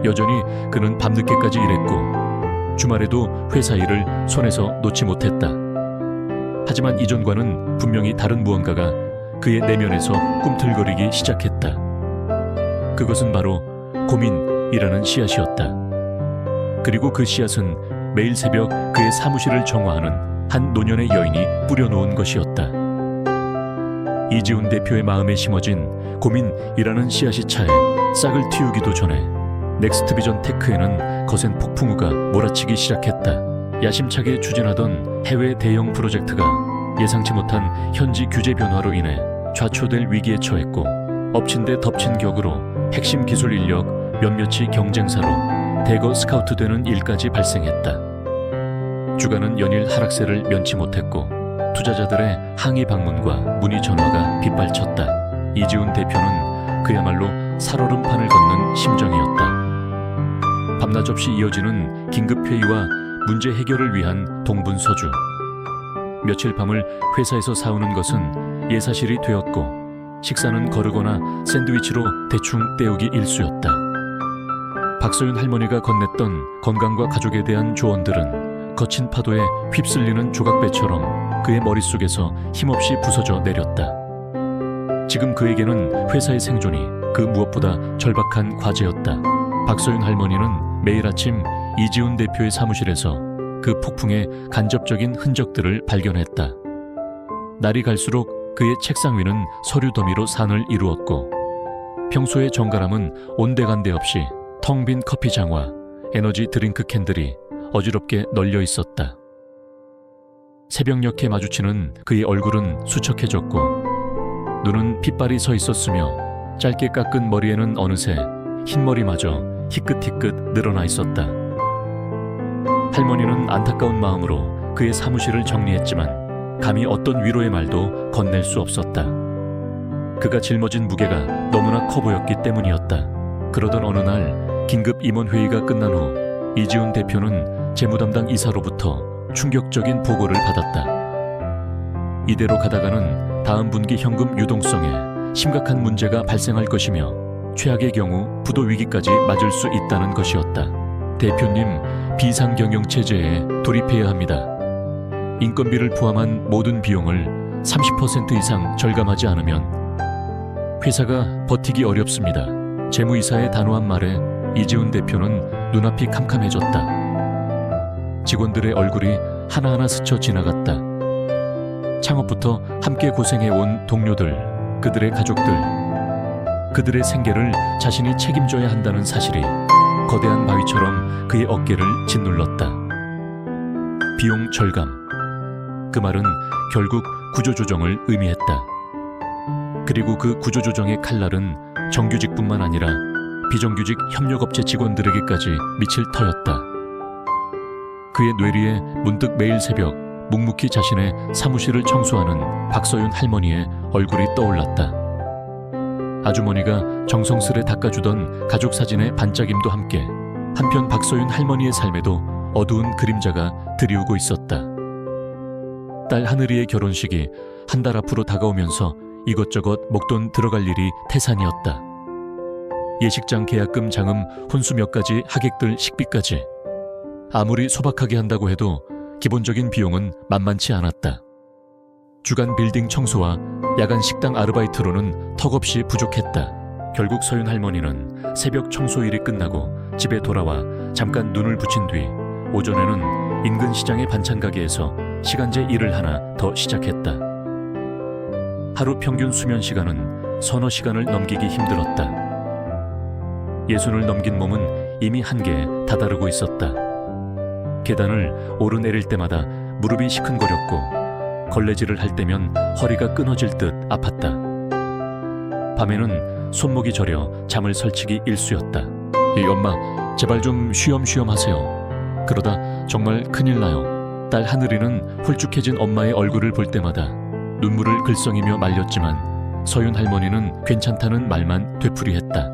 여전히 그는 밤늦게까지 일했고 주말에도 회사 일을 손에서 놓지 못했다. 하지만 이전과는 분명히 다른 무언가가 그의 내면에서 꿈틀거리기 시작했다. 그것은 바로 고민이라는 씨앗이었다. 그리고 그 씨앗은 매일 새벽 그의 사무실을 정화하는 한 노년의 여인이 뿌려놓은 것이었다. 이지훈 대표의 마음에 심어진 고민이라는 씨앗이 차에 싹을 틔우기도 전에 넥스트비전 테크에는 거센 폭풍우가 몰아치기 시작했다. 야심차게 추진하던 해외 대형 프로젝트가 예상치 못한 현지 규제 변화로 인해 좌초될 위기에 처했고 엎친 데 덮친 격으로 핵심 기술 인력 몇몇이 경쟁사로 대거 스카우트되는 일까지 발생했다. 주가는 연일 하락세를 면치 못했고 투자자들의 항의 방문과 문의 전화가 빗발쳤다. 이지훈 대표는 그야말로 살얼음판을 걷는 심정이었다. 밤낮 없이 이어지는 긴급회의와 문제 해결을 위한 동분서주. 며칠 밤을 회사에서 사오는 것은 예사실이 되었고 식사는 거르거나 샌드위치로 대충 때우기 일쑤였다. 박소윤 할머니가 건넸던 건강과 가족에 대한 조언들은 거친 파도에 휩쓸리는 조각배처럼 그의 머릿속에서 힘없이 부서져 내렸다. 지금 그에게는 회사의 생존이 그 무엇보다 절박한 과제였다. 박서윤 할머니는 매일 아침 이지훈 대표의 사무실에서 그 폭풍의 간접적인 흔적들을 발견했다. 날이 갈수록 그의 책상 위는 서류 더미로 산을 이루었고 평소의 정갈함은 온데간데 없이 텅 빈 커피 장과 에너지 드링크 캔들이 어지럽게 널려 있었다. 새벽녘에 마주치는 그의 얼굴은 수척해졌고 눈은 핏발이 서 있었으며 짧게 깎은 머리에는 어느새 흰머리마저 희끗희끗 늘어나 있었다. 할머니는 안타까운 마음으로 그의 사무실을 정리했지만 감히 어떤 위로의 말도 건넬 수 없었다. 그가 짊어진 무게가 너무나 커 보였기 때문이었다. 그러던 어느 날 긴급 임원회의가 끝난 후 이지훈 대표는 재무담당 이사로부터 충격적인 보고를 받았다. 이대로 가다가는 다음 분기 현금 유동성에 심각한 문제가 발생할 것이며 최악의 경우 부도 위기까지 맞을 수 있다는 것이었다. 대표님, 비상경영체제에 돌입해야 합니다. 인건비를 포함한 모든 비용을 30% 이상 절감하지 않으면 회사가 버티기 어렵습니다. 재무이사의 단호한 말에 이지훈 대표는 눈앞이 캄캄해졌다. 직원들의 얼굴이 하나하나 스쳐 지나갔다. 창업부터 함께 고생해온 동료들, 그들의 가족들, 그들의 생계를 자신이 책임져야 한다는 사실이 거대한 바위처럼 그의 어깨를 짓눌렀다. 비용 절감. 그 말은 결국 구조조정을 의미했다. 그리고 그 구조조정의 칼날은 정규직뿐만 아니라 비정규직 협력업체 직원들에게까지 미칠 터였다. 그의 뇌리에 문득 매일 새벽 묵묵히 자신의 사무실을 청소하는 박서윤 할머니의 얼굴이 떠올랐다. 아주머니가 정성스레 닦아주던 가족 사진의 반짝임도 함께 한편 박서윤 할머니의 삶에도 어두운 그림자가 드리우고 있었다. 딸 하늘이의 결혼식이 한 달 앞으로 다가오면서 이것저것 목돈 들어갈 일이 태산이었다. 예식장 계약금 장음 혼수 몇 가지 하객들 식비까지 아무리 소박하게 한다고 해도 기본적인 비용은 만만치 않았다. 주간 빌딩 청소와 야간 식당 아르바이트로는 턱없이 부족했다. 결국 서윤 할머니는 새벽 청소일이 끝나고 집에 돌아와 잠깐 눈을 붙인 뒤 오전에는 인근 시장의 반찬 가게에서 시간제 일을 하나 더 시작했다. 하루 평균 수면 시간은 서너 시간을 넘기기 힘들었다. 60을 넘긴 몸은 이미 한계에 다다르고 있었다. 계단을 오르내릴 때마다 무릎이 시큰거렸고 걸레질을 할 때면 허리가 끊어질 듯 아팠다. 밤에는 손목이 저려 잠을 설치기 일쑤였다. 엄마, 제발 좀 쉬엄쉬엄 하세요. 그러다 정말 큰일 나요. 딸 하늘이는 홀쭉해진 엄마의 얼굴을 볼 때마다 눈물을 글썽이며 말렸지만 서윤 할머니는 괜찮다는 말만 되풀이했다.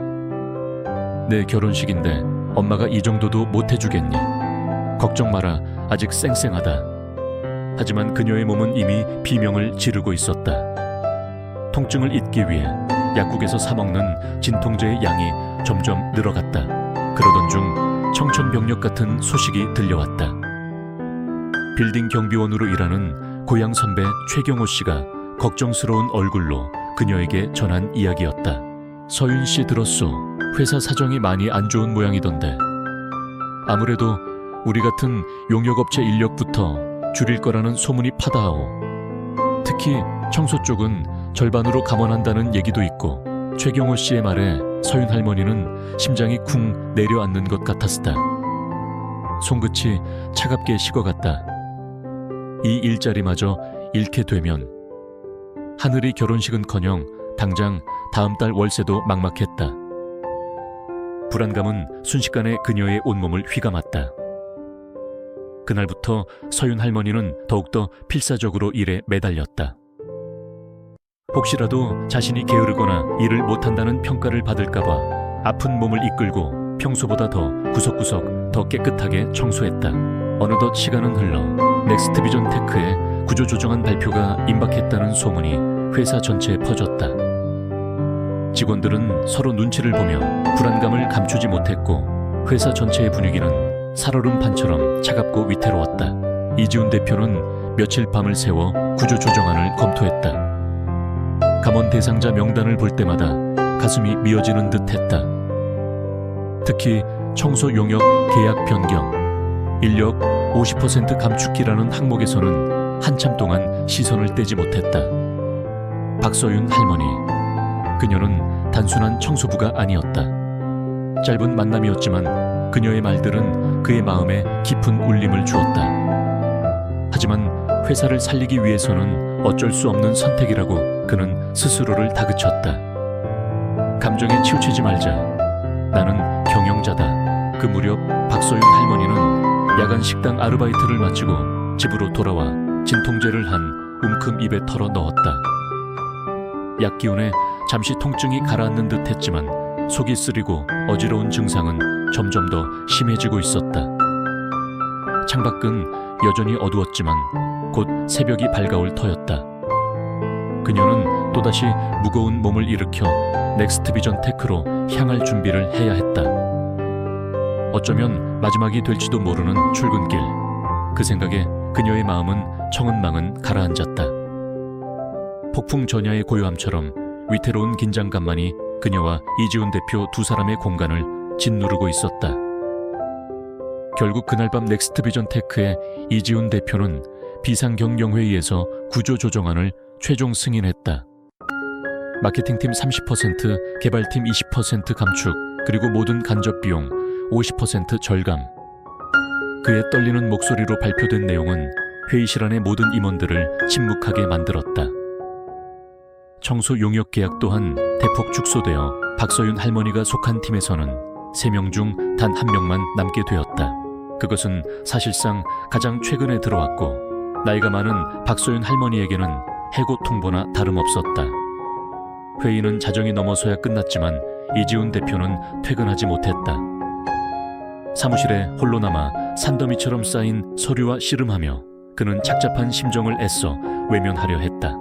내 결혼식인데 엄마가 이 정도도 못해주겠니? 걱정 마라, 아직 쌩쌩하다. 하지만 그녀의 몸은 이미 비명을 지르고 있었다. 통증을 잊기 위해 약국에서 사먹는 진통제의 양이 점점 늘어갔다. 그러던 중 청천벽력 같은 소식이 들려왔다. 빌딩 경비원으로 일하는 고향 선배 최경호 씨가 걱정스러운 얼굴로 그녀에게 전한 이야기였다. 서윤 씨 들었소. 회사 사정이 많이 안 좋은 모양이던데. 아무래도 우리 같은 용역업체 인력부터 줄일 거라는 소문이 파다하오. 특히 청소 쪽은 절반으로 감원한다는 얘기도 있고. 최경호 씨의 말에 서윤 할머니는 심장이 쿵 내려앉는 것 같았다. 손끝이 차갑게 식어갔다. 이 일자리마저 잃게 되면 하늘이 결혼식은커녕 당장 다음 달 월세도 막막했다. 불안감은 순식간에 그녀의 온몸을 휘감았다. 그날부터 서윤 할머니는 더욱더 필사적으로 일에 매달렸다. 혹시라도 자신이 게으르거나 일을 못한다는 평가를 받을까봐 아픈 몸을 이끌고 평소보다 더 구석구석 더 깨끗하게 청소했다. 어느덧 시간은 흘러 넥스트비전 테크의 구조조정안 발표가 임박했다는 소문이 회사 전체에 퍼졌다. 직원들은 서로 눈치를 보며 불안감을 감추지 못했고 회사 전체의 분위기는 살얼음판처럼 차갑고 위태로웠다. 이지훈 대표는 며칠 밤을 새워 구조조정안을 검토했다. 감원 대상자 명단을 볼 때마다 가슴이 미어지는 듯 했다. 특히 청소 용역 계약 변경, 인력 50% 감축기라는 항목에서는 한참 동안 시선을 떼지 못했다. 박서윤 할머니, 그녀는 단순한 청소부가 아니었다. 짧은 만남이었지만 그녀의 말들은 그의 마음에 깊은 울림을 주었다. 하지만 회사를 살리기 위해서는 어쩔 수 없는 선택이라고 그는 스스로를 다그쳤다. 감정에 치우치지 말자. 나는 경영자다. 그 무렵 박서윤 할머니는 야간 식당 아르바이트를 마치고 집으로 돌아와 진통제를 한 움큼 입에 털어 넣었다. 약 기운에 잠시 통증이 가라앉는 듯 했지만 속이 쓰리고 어지러운 증상은 점점 더 심해지고 있었다. 창밖은 여전히 어두웠지만 곧 새벽이 밝아올 터였다. 그녀는 또다시 무거운 몸을 일으켜 넥스트 비전 테크로 향할 준비를 해야 했다. 어쩌면 마지막이 될지도 모르는 출근길. 그 생각에 그녀의 마음은 청은망은 가라앉았다. 폭풍 전야의 고요함처럼 위태로운 긴장감만이 그녀와 이지훈 대표 두 사람의 공간을 짓누르고 있었다. 결국 그날 밤 넥스트 비전 테크의 이지훈 대표는 비상경영회의에서 구조조정안을 최종 승인했다. 마케팅팀 30%, 개발팀 20% 감축, 그리고 모든 간접 비용 50% 절감. 그의 떨리는 목소리로 발표된 내용은 회의실 안의 모든 임원들을 침묵하게 만들었다. 청소 용역 계약 또한 대폭 축소되어 박서윤 할머니가 속한 팀에서는 3명 중 단 1명만 남게 되었다. 그것은 사실상 가장 최근에 들어왔고 나이가 많은 박서윤 할머니에게는 해고 통보나 다름없었다. 회의는 자정이 넘어서야 끝났지만 이지훈 대표는 퇴근하지 못했다. 사무실에 홀로 남아 산더미처럼 쌓인 서류와 씨름하며 그는 착잡한 심정을 애써 외면하려 했다.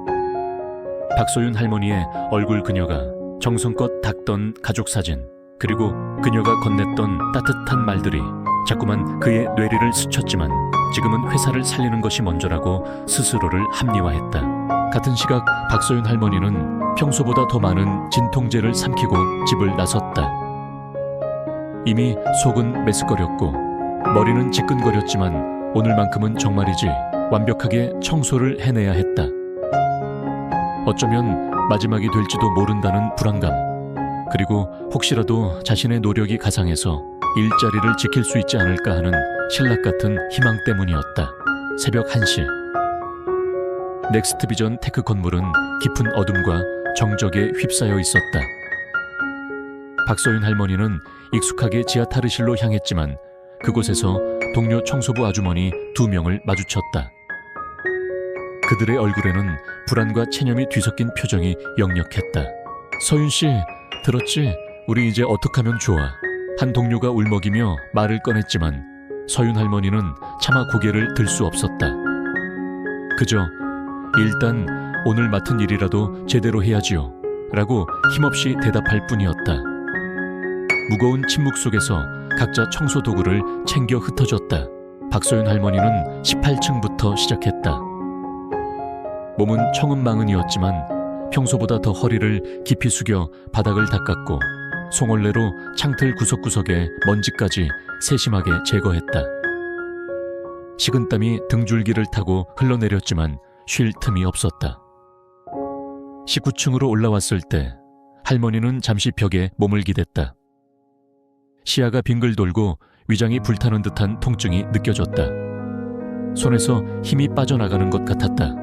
박소윤 할머니의 얼굴 그녀가 정성껏 닦던 가족사진, 그리고 그녀가 건넸던 따뜻한 말들이 자꾸만 그의 뇌리를 스쳤지만 지금은 회사를 살리는 것이 먼저라고 스스로를 합리화했다. 같은 시각 박소윤 할머니는 평소보다 더 많은 진통제를 삼키고 집을 나섰다. 이미 속은 메스꺼렸고 머리는 지끈거렸지만 오늘만큼은 정말이지 완벽하게 청소를 해내야 했다. 어쩌면 마지막이 될지도 모른다는 불안감, 그리고 혹시라도 자신의 노력이 가상해서 일자리를 지킬 수 있지 않을까 하는 신락 같은 희망 때문이었다. 새벽 1시. 넥스트 비전 테크 건물은 깊은 어둠과 정적에 휩싸여 있었다. 박소윤 할머니는 익숙하게 지하 탈의실로 향했지만 그곳에서 동료 청소부 아주머니 2명을 마주쳤다. 그들의 얼굴에는 불안과 체념이 뒤섞인 표정이 역력했다. 서윤 씨, 들었지? 우리 이제 어떡하면 좋아? 한 동료가 울먹이며 말을 꺼냈지만 서윤 할머니는 차마 고개를 들 수 없었다. 그저 일단 오늘 맡은 일이라도 제대로 해야지요 라고 힘없이 대답할 뿐이었다. 무거운 침묵 속에서 각자 청소 도구를 챙겨 흩어졌다. 박소윤 할머니는 18층부터 시작했다. 몸은 청은망은이었지만 평소보다 더 허리를 깊이 숙여 바닥을 닦았고 송원래로 창틀 구석구석에 먼지까지 세심하게 제거했다. 식은땀이 등줄기를 타고 흘러내렸지만 쉴 틈이 없었다. 19층으로 올라왔을 때 할머니는 잠시 벽에 몸을 기댔다. 시야가 빙글 돌고 위장이 불타는 듯한 통증이 느껴졌다. 손에서 힘이 빠져나가는 것 같았다.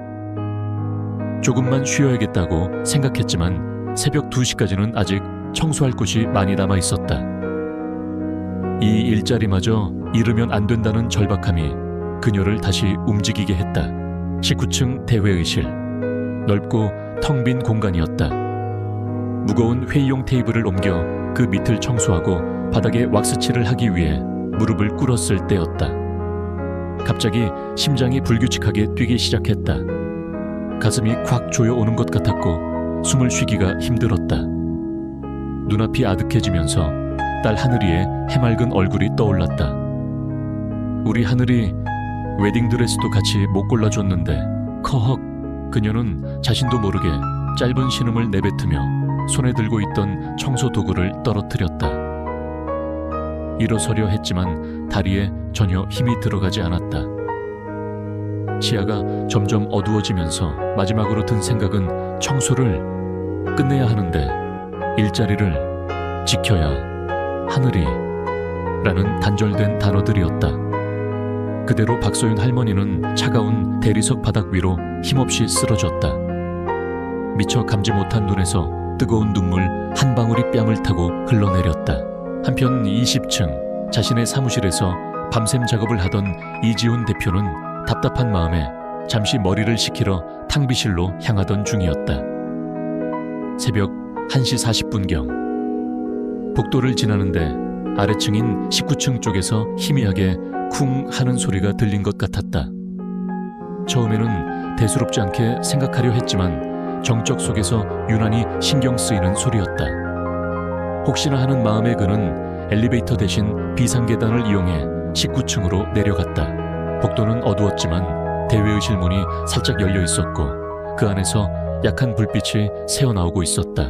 조금만 쉬어야겠다고 생각했지만 새벽 2시까지는 아직 청소할 곳이 많이 남아 있었다. 이 일자리마저 잃으면 안 된다는 절박함이 그녀를 다시 움직이게 했다. 19층 대회의실. 넓고 텅 빈 공간이었다. 무거운 회의용 테이블을 옮겨 그 밑을 청소하고 바닥에 왁스칠을 하기 위해 무릎을 꿇었을 때였다. 갑자기 심장이 불규칙하게 뛰기 시작했다. 가슴이 콱 조여오는 것 같았고 숨을 쉬기가 힘들었다. 눈앞이 아득해지면서 딸 하늘이의 해맑은 얼굴이 떠올랐다. 우리 하늘이 웨딩드레스도 같이 못 골라줬는데 커헉. 그녀는 자신도 모르게 짧은 신음을 내뱉으며 손에 들고 있던 청소 도구를 떨어뜨렸다. 일어서려 했지만 다리에 전혀 힘이 들어가지 않았다. 시야가 점점 어두워지면서 마지막으로 든 생각은 청소를 끝내야 하는데 일자리를 지켜야 하늘이 라는 단절된 단어들이었다. 그대로 박소윤 할머니는 차가운 대리석 바닥 위로 힘없이 쓰러졌다. 미처 감지 못한 눈에서 뜨거운 눈물 한 방울이 뺨을 타고 흘러내렸다. 한편 20층 자신의 사무실에서 밤샘 작업을 하던 이지훈 대표는 답답한 마음에 잠시 머리를 식히러 탕비실로 향하던 중이었다. 새벽 1시 40분경 복도를 지나는데 아래층인 19층 쪽에서 희미하게 쿵 하는 소리가 들린 것 같았다. 처음에는 대수롭지 않게 생각하려 했지만 정적 속에서 유난히 신경 쓰이는 소리였다. 혹시나 하는 마음에 그는 엘리베이터 대신 비상계단을 이용해 19층으로 내려갔다. 복도는 어두웠지만 대회의실 문이 살짝 열려 있었고 그 안에서 약한 불빛이 새어나오고 있었다.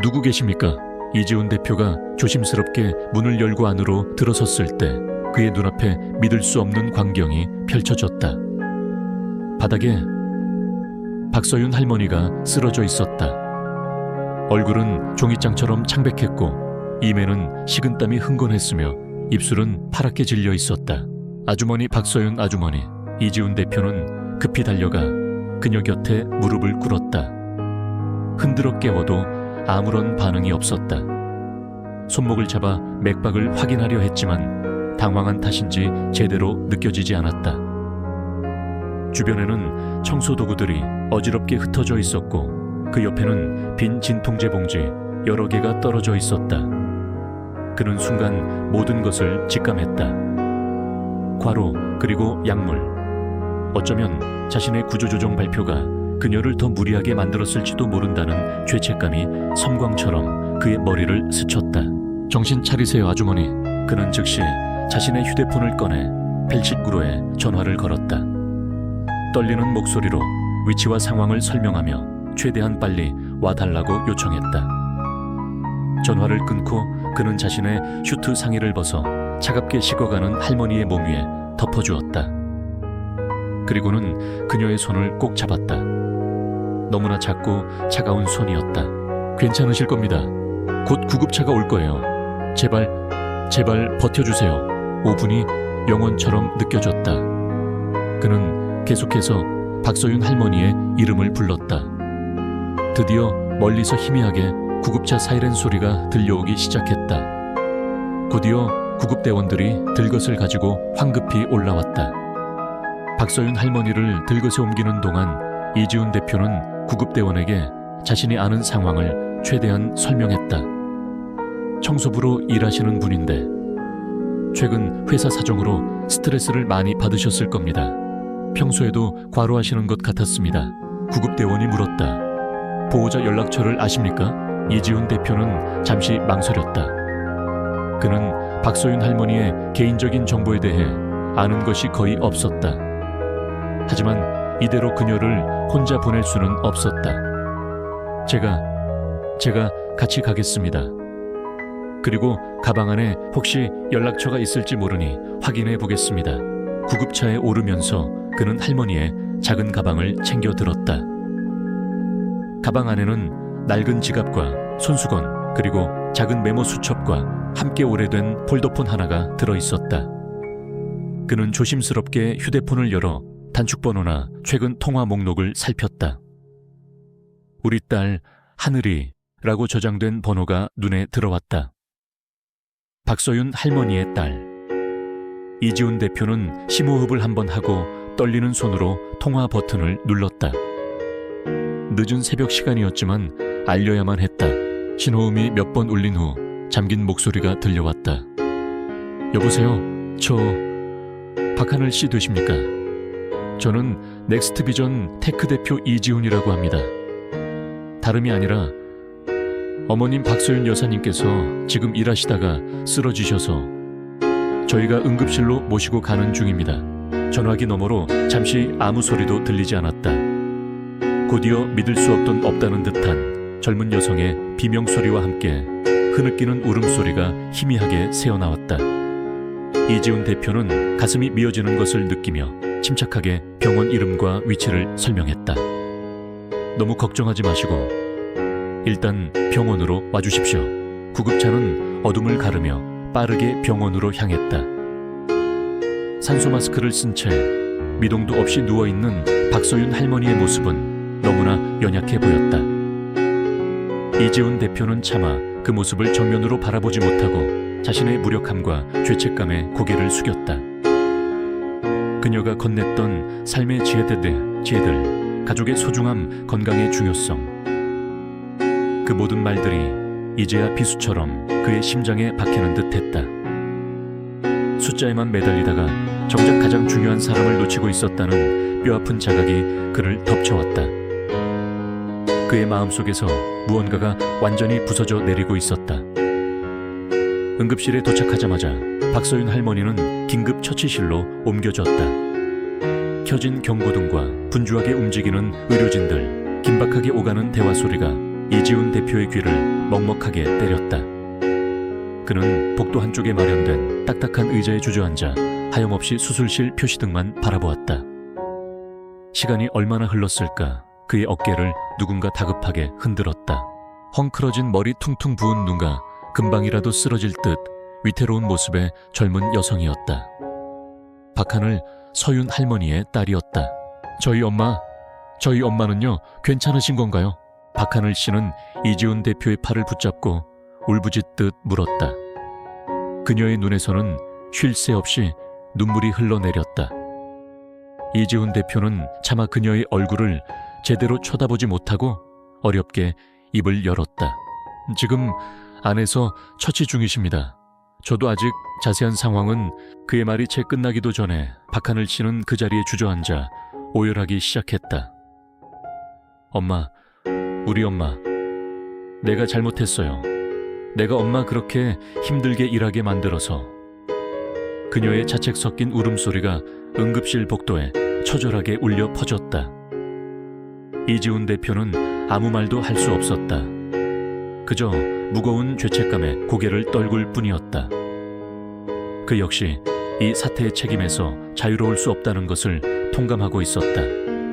누구 계십니까? 이지훈 대표가 조심스럽게 문을 열고 안으로 들어섰을 때 그의 눈앞에 믿을 수 없는 광경이 펼쳐졌다. 바닥에 박서윤 할머니가 쓰러져 있었다. 얼굴은 종이장처럼 창백했고 이매는 식은땀이 흥건했으며 입술은 파랗게 질려 있었다. 아주머니 박서윤 아주머니. 이지훈 대표는 급히 달려가 그녀 곁에 무릎을 꿇었다. 흔들어 깨워도 아무런 반응이 없었다. 손목을 잡아 맥박을 확인하려 했지만 당황한 탓인지 제대로 느껴지지 않았다. 주변에는 청소 도구들이 어지럽게 흩어져 있었고 그 옆에는 빈 진통제 봉지 여러 개가 떨어져 있었다. 그는 순간 모든 것을 직감했다. 과로 그리고 약물. 어쩌면 자신의 구조조정 발표가 그녀를 더 무리하게 만들었을지도 모른다는 죄책감이 섬광처럼 그의 머리를 스쳤다. 정신 차리세요 아주머니. 그는 즉시 자신의 휴대폰을 꺼내 벨칫구로에 전화를 걸었다. 떨리는 목소리로 위치와 상황을 설명하며 최대한 빨리 와달라고 요청했다. 전화를 끊고 그는 자신의 슈트 상의를 벗어 차갑게 식어가는 할머니의 몸 위에 덮어주었다. 그리고는 그녀의 손을 꼭 잡았다. 너무나 작고 차가운 손이었다. 괜찮으실 겁니다. 곧 구급차가 올 거예요. 제발 버텨주세요. 5분이 영원처럼 느껴졌다. 그는 계속해서 박서윤 할머니의 이름을 불렀다. 드디어 멀리서 희미하게 구급차 사이렌 소리가 들려오기 시작했다. 곧이어 구급대원들이 들것을 가지고 황급히 올라왔다. 박서윤 할머니를 들것에 옮기는 동안 이지훈 대표는 구급대원에게 자신이 아는 상황을 최대한 설명했다. 청소부로 일하시는 분인데 최근 회사 사정으로 스트레스를 많이 받으셨을 겁니다. 평소에도 과로하시는 것 같았습니다. 구급대원이 물었다. 보호자 연락처를 아십니까? 이지훈 대표는 잠시 망설였다. 그는 박소윤 할머니의 개인적인 정보에 대해 아는 것이 거의 없었다. 하지만 이대로 그녀를 혼자 보낼 수는 없었다. 제가 같이 가겠습니다. 그리고 가방 안에 혹시 연락처가 있을지 모르니 확인해 보겠습니다. 구급차에 오르면서 그는 할머니의 작은 가방을 챙겨 들었다. 가방 안에는 낡은 지갑과 손수건 그리고 작은 메모 수첩과 함께 오래된 폴더폰 하나가 들어있었다. 그는 조심스럽게 휴대폰을 열어 단축번호나 최근 통화 목록을 살폈다. 우리 딸 하늘이라고 저장된 번호가 눈에 들어왔다. 박서윤 할머니의 딸. 이지훈 대표는 심호흡을 한번 하고 떨리는 손으로 통화 버튼을 눌렀다. 늦은 새벽 시간이었지만 알려야만 했다. 신호음이 몇 번 울린 후 잠긴 목소리가 들려왔다. 여보세요? 저 박하늘 씨 되십니까? 저는 넥스트비전 테크 대표 이지훈이라고 합니다. 다름이 아니라 어머님 박소윤 여사님께서 지금 일하시다가 쓰러지셔서 저희가 응급실로 모시고 가는 중입니다. 전화기 너머로 잠시 아무 소리도 들리지 않았다. 곧이어 믿을 수 없다는 듯한 젊은 여성의 비명소리와 함께 흐느끼는 울음소리가 희미하게 새어나왔다. 이지훈 대표는 가슴이 미어지는 것을 느끼며 침착하게 병원 이름과 위치를 설명했다. 너무 걱정하지 마시고 일단 병원으로 와주십시오. 구급차는 어둠을 가르며 빠르게 병원으로 향했다. 산소 마스크를 쓴 채 미동도 없이 누워있는 박서윤 할머니의 모습은 너무나 연약해 보였다. 이지훈 대표는 차마 그 모습을 정면으로 바라보지 못하고 자신의 무력함과 죄책감에 고개를 숙였다. 그녀가 건넸던 삶의 지혜들, 가족의 소중함, 건강의 중요성, 그 모든 말들이 이제야 비수처럼 그의 심장에 박히는 듯했다. 숫자에만 매달리다가 정작 가장 중요한 사람을 놓치고 있었다는 뼈아픈 자각이 그를 덮쳐왔다. 그의 마음속에서 무언가가 완전히 부서져 내리고 있었다. 응급실에 도착하자마자 박서윤 할머니는 긴급 처치실로 옮겨졌다. 켜진 경고등과 분주하게 움직이는 의료진들, 긴박하게 오가는 대화 소리가 이지훈 대표의 귀를 먹먹하게 때렸다. 그는 복도 한쪽에 마련된 딱딱한 의자에 주저앉아 하염없이 수술실 표시등만 바라보았다. 시간이 얼마나 흘렀을까 그의 어깨를 누군가 다급하게 흔들었다. 헝클어진 머리 퉁퉁 부은 눈과 금방이라도 쓰러질 듯 위태로운 모습의 젊은 여성이었다. 박하늘, 서윤 할머니의 딸이었다. 저희 엄마는요, 괜찮으신 건가요? 박하늘 씨는 이지훈 대표의 팔을 붙잡고 울부짖듯 물었다. 그녀의 눈에서는 쉴 새 없이 눈물이 흘러내렸다. 이지훈 대표는 차마 그녀의 얼굴을 제대로 쳐다보지 못하고 어렵게 입을 열었다. 지금 안에서 처치 중이십니다. 저도 아직 자세한 상황은. 그의 말이 채 끝나기도 전에 박하늘 씨는 그 자리에 주저앉아 오열하기 시작했다. 우리 엄마, 내가 잘못했어요. 내가 엄마 그렇게 힘들게 일하게 만들어서. 그녀의 자책 섞인 울음소리가 응급실 복도에 처절하게 울려 퍼졌다. 이지훈 대표는 아무 말도 할 수 없었다. 그저 무거운 죄책감에 고개를 떨굴 뿐이었다. 그 역시 이 사태의 책임에서 자유로울 수 없다는 것을 통감하고 있었다.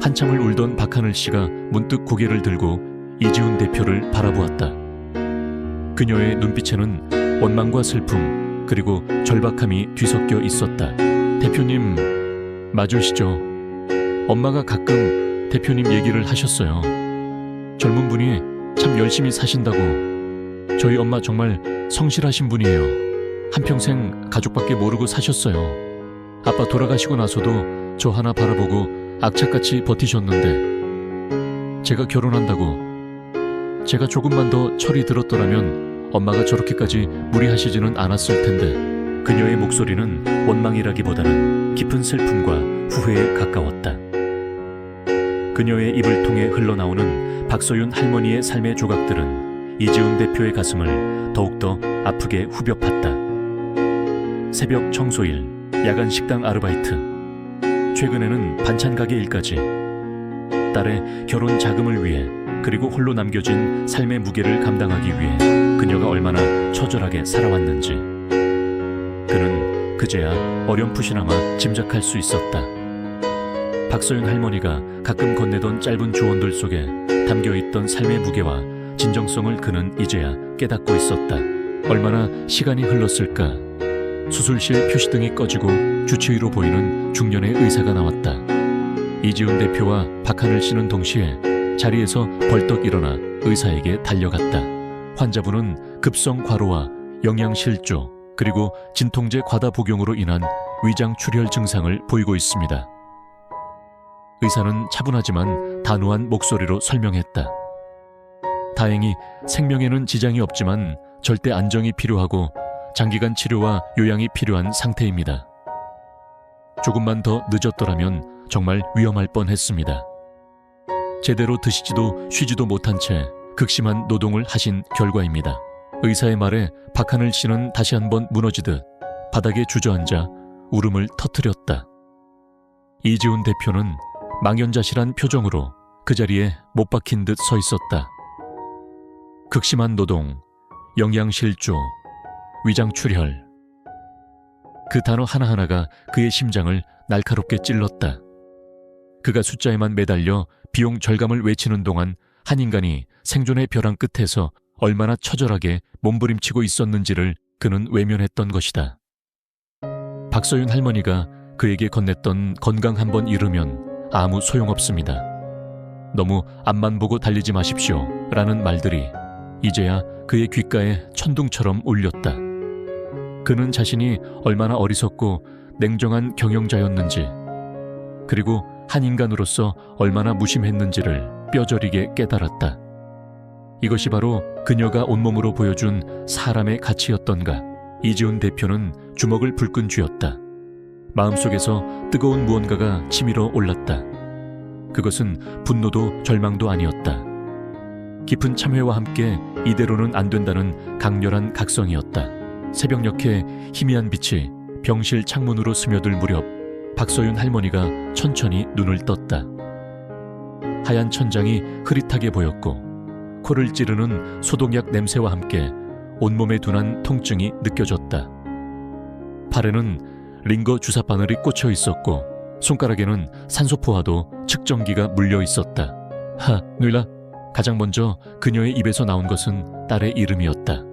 한참을 울던 박하늘 씨가 문득 고개를 들고 이지훈 대표를 바라보았다. 그녀의 눈빛에는 원망과 슬픔 그리고 절박함이 뒤섞여 있었다. 대표님, 맞으시죠? 엄마가 가끔 대표님 얘기를 하셨어요. 젊은 분이 참 열심히 사신다고. 저희 엄마 정말 성실하신 분이에요. 한평생 가족밖에 모르고 사셨어요. 아빠 돌아가시고 나서도 저 하나 바라보고 악착같이 버티셨는데, 제가 결혼한다고 제가 조금만 더 철이 들었더라면 엄마가 저렇게까지 무리하시지는 않았을 텐데. 그녀의 목소리는 원망이라기보다는 깊은 슬픔과 후회에 가까웠다. 그녀의 입을 통해 흘러나오는 박서윤 할머니의 삶의 조각들은 이지훈 대표의 가슴을 더욱더 아프게 후벼 팠다. 새벽 청소일, 야간 식당 아르바이트, 최근에는 반찬 가게 일까지. 딸의 결혼 자금을 위해, 그리고 홀로 남겨진 삶의 무게를 감당하기 위해 그녀가 얼마나 처절하게 살아왔는지 그는 그제야 어렴풋이나마 짐작할 수 있었다. 박서윤 할머니가 가끔 건네던 짧은 조언들 속에 담겨있던 삶의 무게와 진정성을 그는 이제야 깨닫고 있었다. 얼마나 시간이 흘렀을까. 수술실 표시등이 꺼지고 주치의로 보이는 중년의 의사가 나왔다. 이지훈 대표와 박하늘 씨는 동시에 자리에서 벌떡 일어나 의사에게 달려갔다. 환자분은 급성 과로와 영양실조 그리고 진통제 과다 복용으로 인한 위장출혈 증상을 보이고 있습니다. 의사는 차분하지만 단호한 목소리로 설명했다. 다행히 생명에는 지장이 없지만 절대 안정이 필요하고 장기간 치료와 요양이 필요한 상태입니다. 조금만 더 늦었더라면 정말 위험할 뻔했습니다. 제대로 드시지도 쉬지도 못한 채 극심한 노동을 하신 결과입니다. 의사의 말에 박하늘 씨는 다시 한번 무너지듯 바닥에 주저앉아 울음을 터뜨렸다. 이지훈 대표는 망연자실한 표정으로 그 자리에 못 박힌 듯 서 있었다. 극심한 노동, 영양실조, 위장출혈. 그 단어 하나하나가 그의 심장을 날카롭게 찔렀다. 그가 숫자에만 매달려 비용 절감을 외치는 동안 한 인간이 생존의 벼랑 끝에서 얼마나 처절하게 몸부림치고 있었는지를 그는 외면했던 것이다. 박서윤 할머니가 그에게 건넸던 건강 한번 잃으면 아무 소용없습니다. 너무 앞만 보고 달리지 마십시오 라는 말들이 이제야 그의 귓가에 천둥처럼 울렸다. 그는 자신이 얼마나 어리석고 냉정한 경영자였는지, 그리고 한 인간으로서 얼마나 무심했는지를 뼈저리게 깨달았다. 이것이 바로 그녀가 온몸으로 보여준 사람의 가치였던가. 이지훈 대표는 주먹을 불끈 쥐었다. 마음속에서 뜨거운 무언가가 치밀어 올랐다. 그것은 분노도 절망도 아니었다. 깊은 참회와 함께 이대로는 안 된다는 강렬한 각성이었다. 새벽녘에 희미한 빛이 병실 창문으로 스며들 무렵 박서윤 할머니가 천천히 눈을 떴다. 하얀 천장이 흐릿하게 보였고 코를 찌르는 소독약 냄새와 함께 온몸에 둔한 통증이 느껴졌다. 팔에는 링거 주사 바늘이 꽂혀 있었고 손가락에는 산소포와도 측정기가 물려 있었다. 누일라. 가장 먼저 그녀의 입에서 나온 것은 딸의 이름이었다.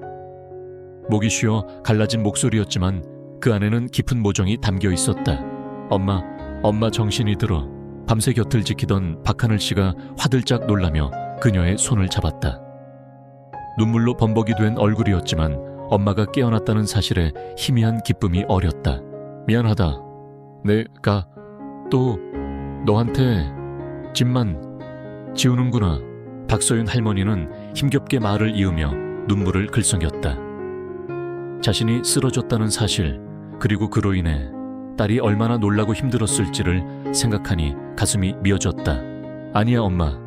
목이 쉬어 갈라진 목소리였지만 그 안에는 깊은 모정이 담겨 있었다. 엄마 정신이 들어. 밤새 곁을 지키던 박하늘 씨가 화들짝 놀라며 그녀의 손을 잡았다. 눈물로 범벅이 된 얼굴이었지만 엄마가 깨어났다는 사실에 희미한 기쁨이 어렸다. 미안하다. 내가 또 너한테 짐만 지우는구나. 박서윤 할머니는 힘겹게 말을 이으며 눈물을 글썽였다. 자신이 쓰러졌다는 사실, 그리고 그로 인해 딸이 얼마나 놀라고 힘들었을지를 생각하니 가슴이 미어졌다. 아니야 엄마,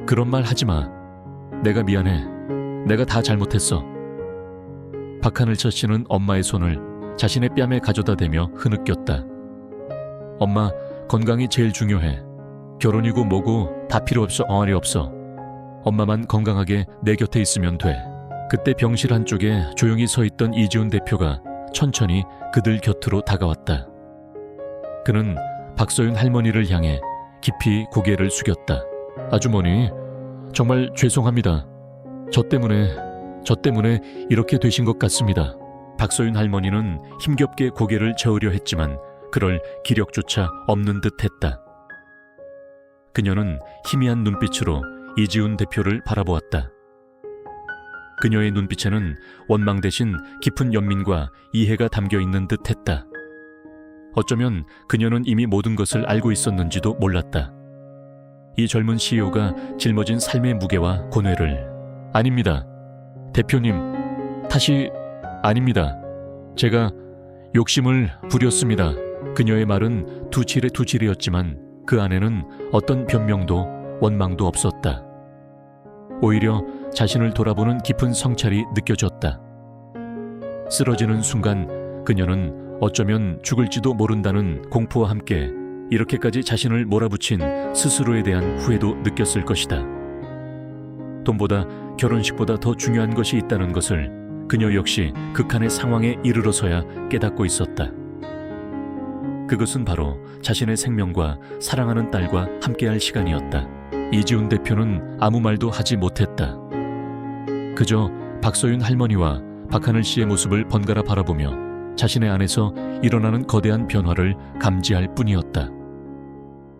그런 말 하지 마. 내가 미안해. 내가 다 잘못했어. 박하늘처 씨는 엄마의 손을 자신의 뺨에 가져다 대며 흐느꼈다. 엄마, 건강이 제일 중요해. 결혼이고 뭐고 다 필요 없어. 엉아리 없어. 엄마만 건강하게 내 곁에 있으면 돼. 그때 병실 한쪽에 조용히 서 있던 이지훈 대표가 천천히 그들 곁으로 다가왔다. 그는 박서윤 할머니를 향해 깊이 고개를 숙였다. 아주머니, 정말 죄송합니다. 저 때문에 이렇게 되신 것 같습니다. 박서윤 할머니는 힘겹게 고개를 저으려 했지만 그럴 기력조차 없는 듯 했다. 그녀는 희미한 눈빛으로 이지훈 대표를 바라보았다. 그녀의 눈빛에는 원망 대신 깊은 연민과 이해가 담겨 있는 듯 했다. 어쩌면 그녀는 이미 모든 것을 알고 있었는지도 몰랐다. 이 젊은 CEO가 짊어진 삶의 무게와 고뇌를. 아닙니다. 대표님, 탓이 아닙니다. 제가 욕심을 부렸습니다. 그녀의 말은 두칠이었지만 그 안에는 어떤 변명도 원망도 없었다. 오히려 자신을 돌아보는 깊은 성찰이 느껴졌다. 쓰러지는 순간 그녀는 어쩌면 죽을지도 모른다는 공포와 함께 이렇게까지 자신을 몰아붙인 스스로에 대한 후회도 느꼈을 것이다. 돈보다 결혼식보다 더 중요한 것이 있다는 것을 그녀 역시 극한의 상황에 이르러서야 깨닫고 있었다. 그것은 바로 자신의 생명과 사랑하는 딸과 함께할 시간이었다. 이지훈 대표는 아무 말도 하지 못했다. 그저 박서윤 할머니와 박하늘 씨의 모습을 번갈아 바라보며 자신의 안에서 일어나는 거대한 변화를 감지할 뿐이었다.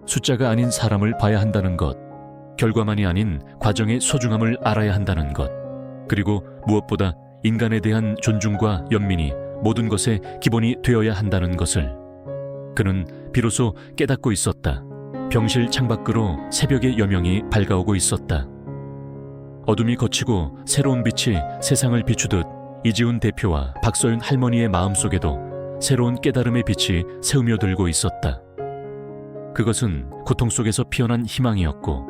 숫자가 아닌 사람을 봐야 한다는 것, 결과만이 아닌 과정의 소중함을 알아야 한다는 것, 그리고 무엇보다 인간에 대한 존중과 연민이 모든 것의 기본이 되어야 한다는 것을 그는 비로소 깨닫고 있었다. 병실 창밖으로 새벽의 여명이 밝아오고 있었다. 어둠이 걷히고 새로운 빛이 세상을 비추듯 이지훈 대표와 박서윤 할머니의 마음속에도 새로운 깨달음의 빛이 새우며들고 있었다. 그것은 고통 속에서 피어난 희망이었고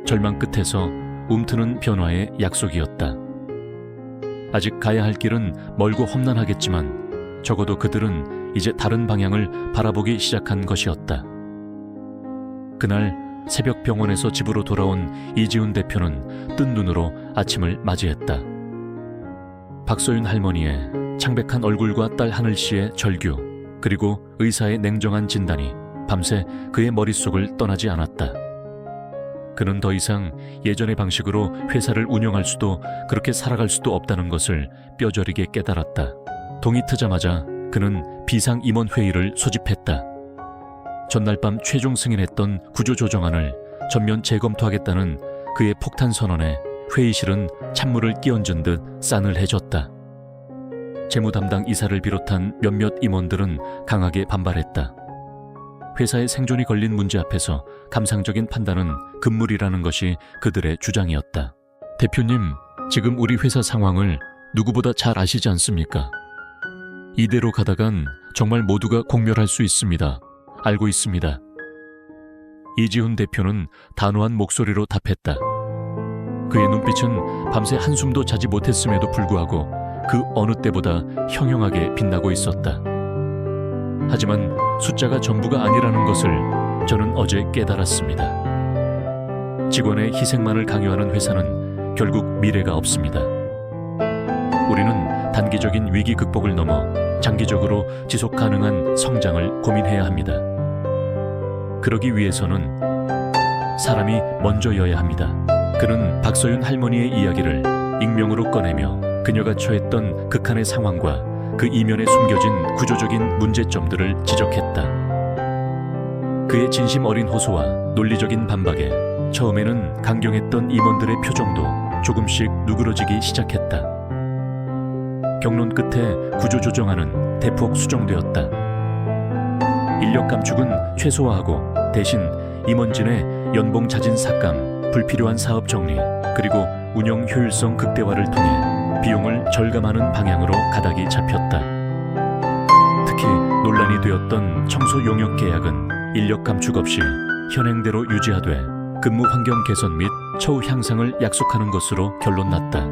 절망 끝에서 움트는 변화의 약속이었다. 아직 가야 할 길은 멀고 험난하겠지만 적어도 그들은 이제 다른 방향을 바라보기 시작한 것이었다. 그날 새벽 병원에서 집으로 돌아온 이지훈 대표는 뜬 눈으로 아침을 맞이했다. 박서윤 할머니의 창백한 얼굴과 딸 하늘 씨의 절규, 그리고 의사의 냉정한 진단이 밤새 그의 머릿속을 떠나지 않았다. 그는 더 이상 예전의 방식으로 회사를 운영할 수도 그렇게 살아갈 수도 없다는 것을 뼈저리게 깨달았다. 동이 트자마자 그는 비상임원회의를 소집했다. 전날 밤 최종 승인했던 구조조정안을 전면 재검토하겠다는 그의 폭탄 선언에 회의실은 찬물을 끼얹은 듯 싸늘해졌다. 재무 담당 이사를 비롯한 몇몇 임원들은 강하게 반발했다. 회사의 생존이 걸린 문제 앞에서 감상적인 판단은 금물이라는 것이 그들의 주장이었다. 대표님, 지금 우리 회사 상황을 누구보다 잘 아시지 않습니까? 이대로 가다간 정말 모두가 공멸할 수 있습니다. 알고 있습니다. 이지훈 대표는 단호한 목소리로 답했다. 그의 눈빛은 밤새 한숨도 자지 못했음에도 불구하고 그 어느 때보다 형형하게 빛나고 있었다. 하지만 숫자가 전부가 아니라는 것을 저는 어제 깨달았습니다. 직원의 희생만을 강요하는 회사는 결국 미래가 없습니다. 우리는 단기적인 위기 극복을 넘어 장기적으로 지속 가능한 성장을 고민해야 합니다. 그러기 위해서는 사람이 먼저여야 합니다. 그는 박서윤 할머니의 이야기를 익명으로 꺼내며 그녀가 처했던 극한의 상황과 그 이면에 숨겨진 구조적인 문제점들을 지적했다. 그의 진심 어린 호소와 논리적인 반박에 처음에는 강경했던 임원들의 표정도 조금씩 누그러지기 시작했다. 경론 끝에 구조조정안은 대폭 수정되었다. 인력 감축은 최소화하고 대신 임원진의 연봉 자진 삭감, 불필요한 사업 정리, 그리고 운영 효율성 극대화를 통해 비용을 절감하는 방향으로 가닥이 잡혔다. 특히 논란이 되었던 청소 용역 계약은 인력 감축 없이 현행대로 유지하되 근무 환경 개선 및 처우 향상을 약속하는 것으로 결론났다.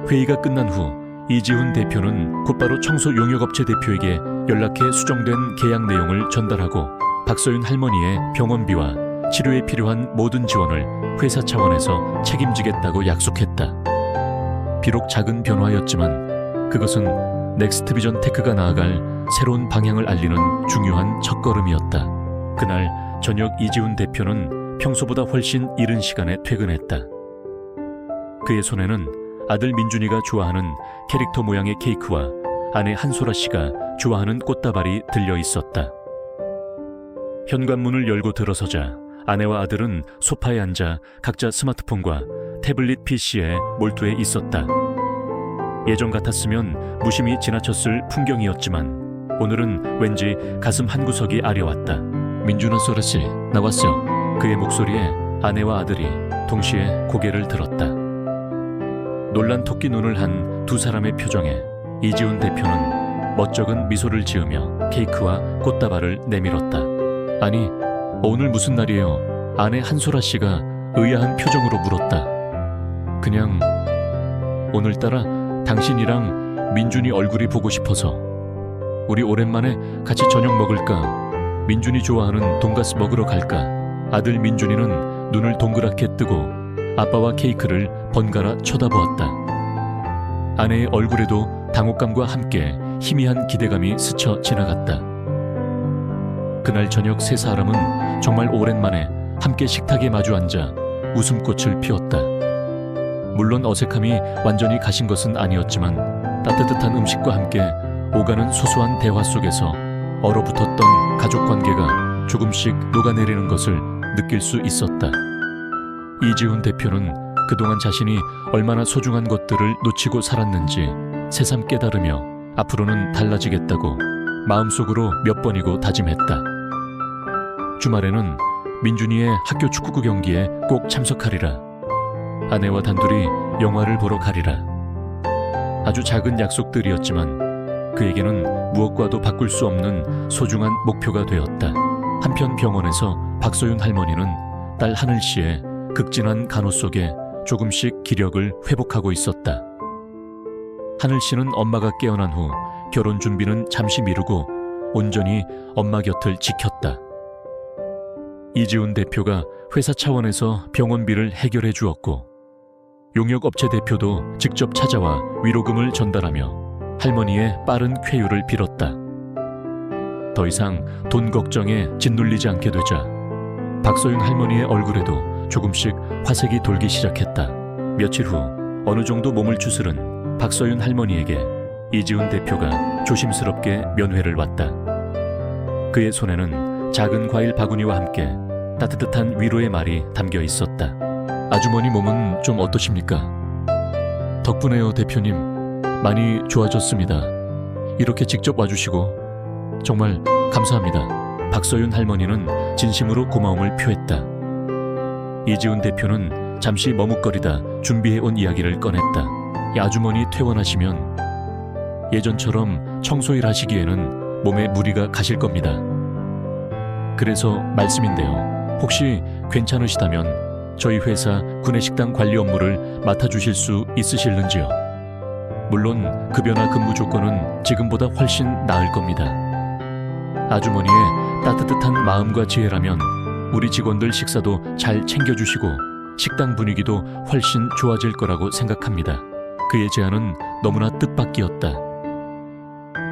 회의가 끝난 후 이지훈 대표는 곧바로 청소 용역업체 대표에게 연락해 수정된 계약 내용을 전달하고 박서윤 할머니의 병원비와 치료에 필요한 모든 지원을 회사 차원에서 책임지겠다고 약속했다. 비록 작은 변화였지만 그것은 넥스트 비전 테크가 나아갈 새로운 방향을 알리는 중요한 첫걸음이었다. 그날 저녁 이지훈 대표는 평소보다 훨씬 이른 시간에 퇴근했다. 그의 손에는 아들 민준이가 좋아하는 캐릭터 모양의 케이크와 아내 한소라 씨가 좋아하는 꽃다발이 들려 있었다. 현관문을 열고 들어서자 아내와 아들은 소파에 앉아 각자 스마트폰과 태블릿 PC에 몰두해 있었다. 예전 같았으면 무심히 지나쳤을 풍경이었지만 오늘은 왠지 가슴 한구석이 아려왔다. 민준아, 소라씨, 나왔어요. 그의 목소리에 아내와 아들이 동시에 고개를 들었다. 놀란 토끼 눈을 한 두 사람의 표정에 이지훈 대표는 멋쩍은 미소를 지으며 케이크와 꽃다발을 내밀었다. 아니, 오늘 무슨 날이에요? 아내 한소라 씨가 의아한 표정으로 물었다. 그냥 오늘따라 당신이랑 민준이 얼굴이 보고 싶어서. 우리 오랜만에 같이 저녁 먹을까? 민준이 좋아하는 돈가스 먹으러 갈까? 아들 민준이는 눈을 동그랗게 뜨고 아빠와 케이크를 번갈아 쳐다보았다. 아내의 얼굴에도 당혹감과 함께 희미한 기대감이 스쳐 지나갔다. 그날 저녁 세 사람은 정말 오랜만에 함께 식탁에 마주 앉아 웃음꽃을 피웠다. 물론 어색함이 완전히 가신 것은 아니었지만 따뜻한 음식과 함께 오가는 소소한 대화 속에서 얼어붙었던 가족관계가 조금씩 녹아내리는 것을 느낄 수 있었다. 이지훈 대표는 그동안 자신이 얼마나 소중한 것들을 놓치고 살았는지 새삼 깨달으며 앞으로는 달라지겠다고 마음속으로 몇 번이고 다짐했다. 주말에는 민준이의 학교 축구 경기에 꼭 참석하리라. 아내와 단둘이 영화를 보러 가리라. 아주 작은 약속들이었지만 그에게는 무엇과도 바꿀 수 없는 소중한 목표가 되었다. 한편 병원에서 박소윤 할머니는 딸 하늘 씨의 극진한 간호 속에 조금씩 기력을 회복하고 있었다. 하늘 씨는 엄마가 깨어난 후 결혼 준비는 잠시 미루고 온전히 엄마 곁을 지켰다. 이지훈 대표가 회사 차원에서 병원비를 해결해 주었고 용역업체 대표도 직접 찾아와 위로금을 전달하며 할머니의 빠른 쾌유를 빌었다. 더 이상 돈 걱정에 짓눌리지 않게 되자 박서윤 할머니의 얼굴에도 조금씩 화색이 돌기 시작했다. 며칠 후 어느 정도 몸을 추스른 박서윤 할머니에게 이지훈 대표가 조심스럽게 면회를 왔다. 그의 손에는 작은 과일 바구니와 함께 따뜻한 위로의 말이 담겨 있었다. 아주머니 몸은 좀 어떠십니까? 덕분에요, 대표님. 많이 좋아졌습니다. 이렇게 직접 와주시고 정말 감사합니다. 박서윤 할머니는 진심으로 고마움을 표했다. 이지훈 대표는 잠시 머뭇거리다 준비해온 이야기를 꺼냈다. 이 아주머니 퇴원하시면 예전처럼 청소일 하시기에는 몸에 무리가 가실 겁니다. 그래서 말씀인데요. 혹시 괜찮으시다면 저희 회사 구내식당 관리 업무를 맡아주실 수 있으실는지요? 물론 급여나 근무 조건은 지금보다 훨씬 나을 겁니다. 아주머니의 따뜻한 마음과 지혜라면 우리 직원들 식사도 잘 챙겨주시고 식당 분위기도 훨씬 좋아질 거라고 생각합니다. 그의 제안은 너무나 뜻밖이었다.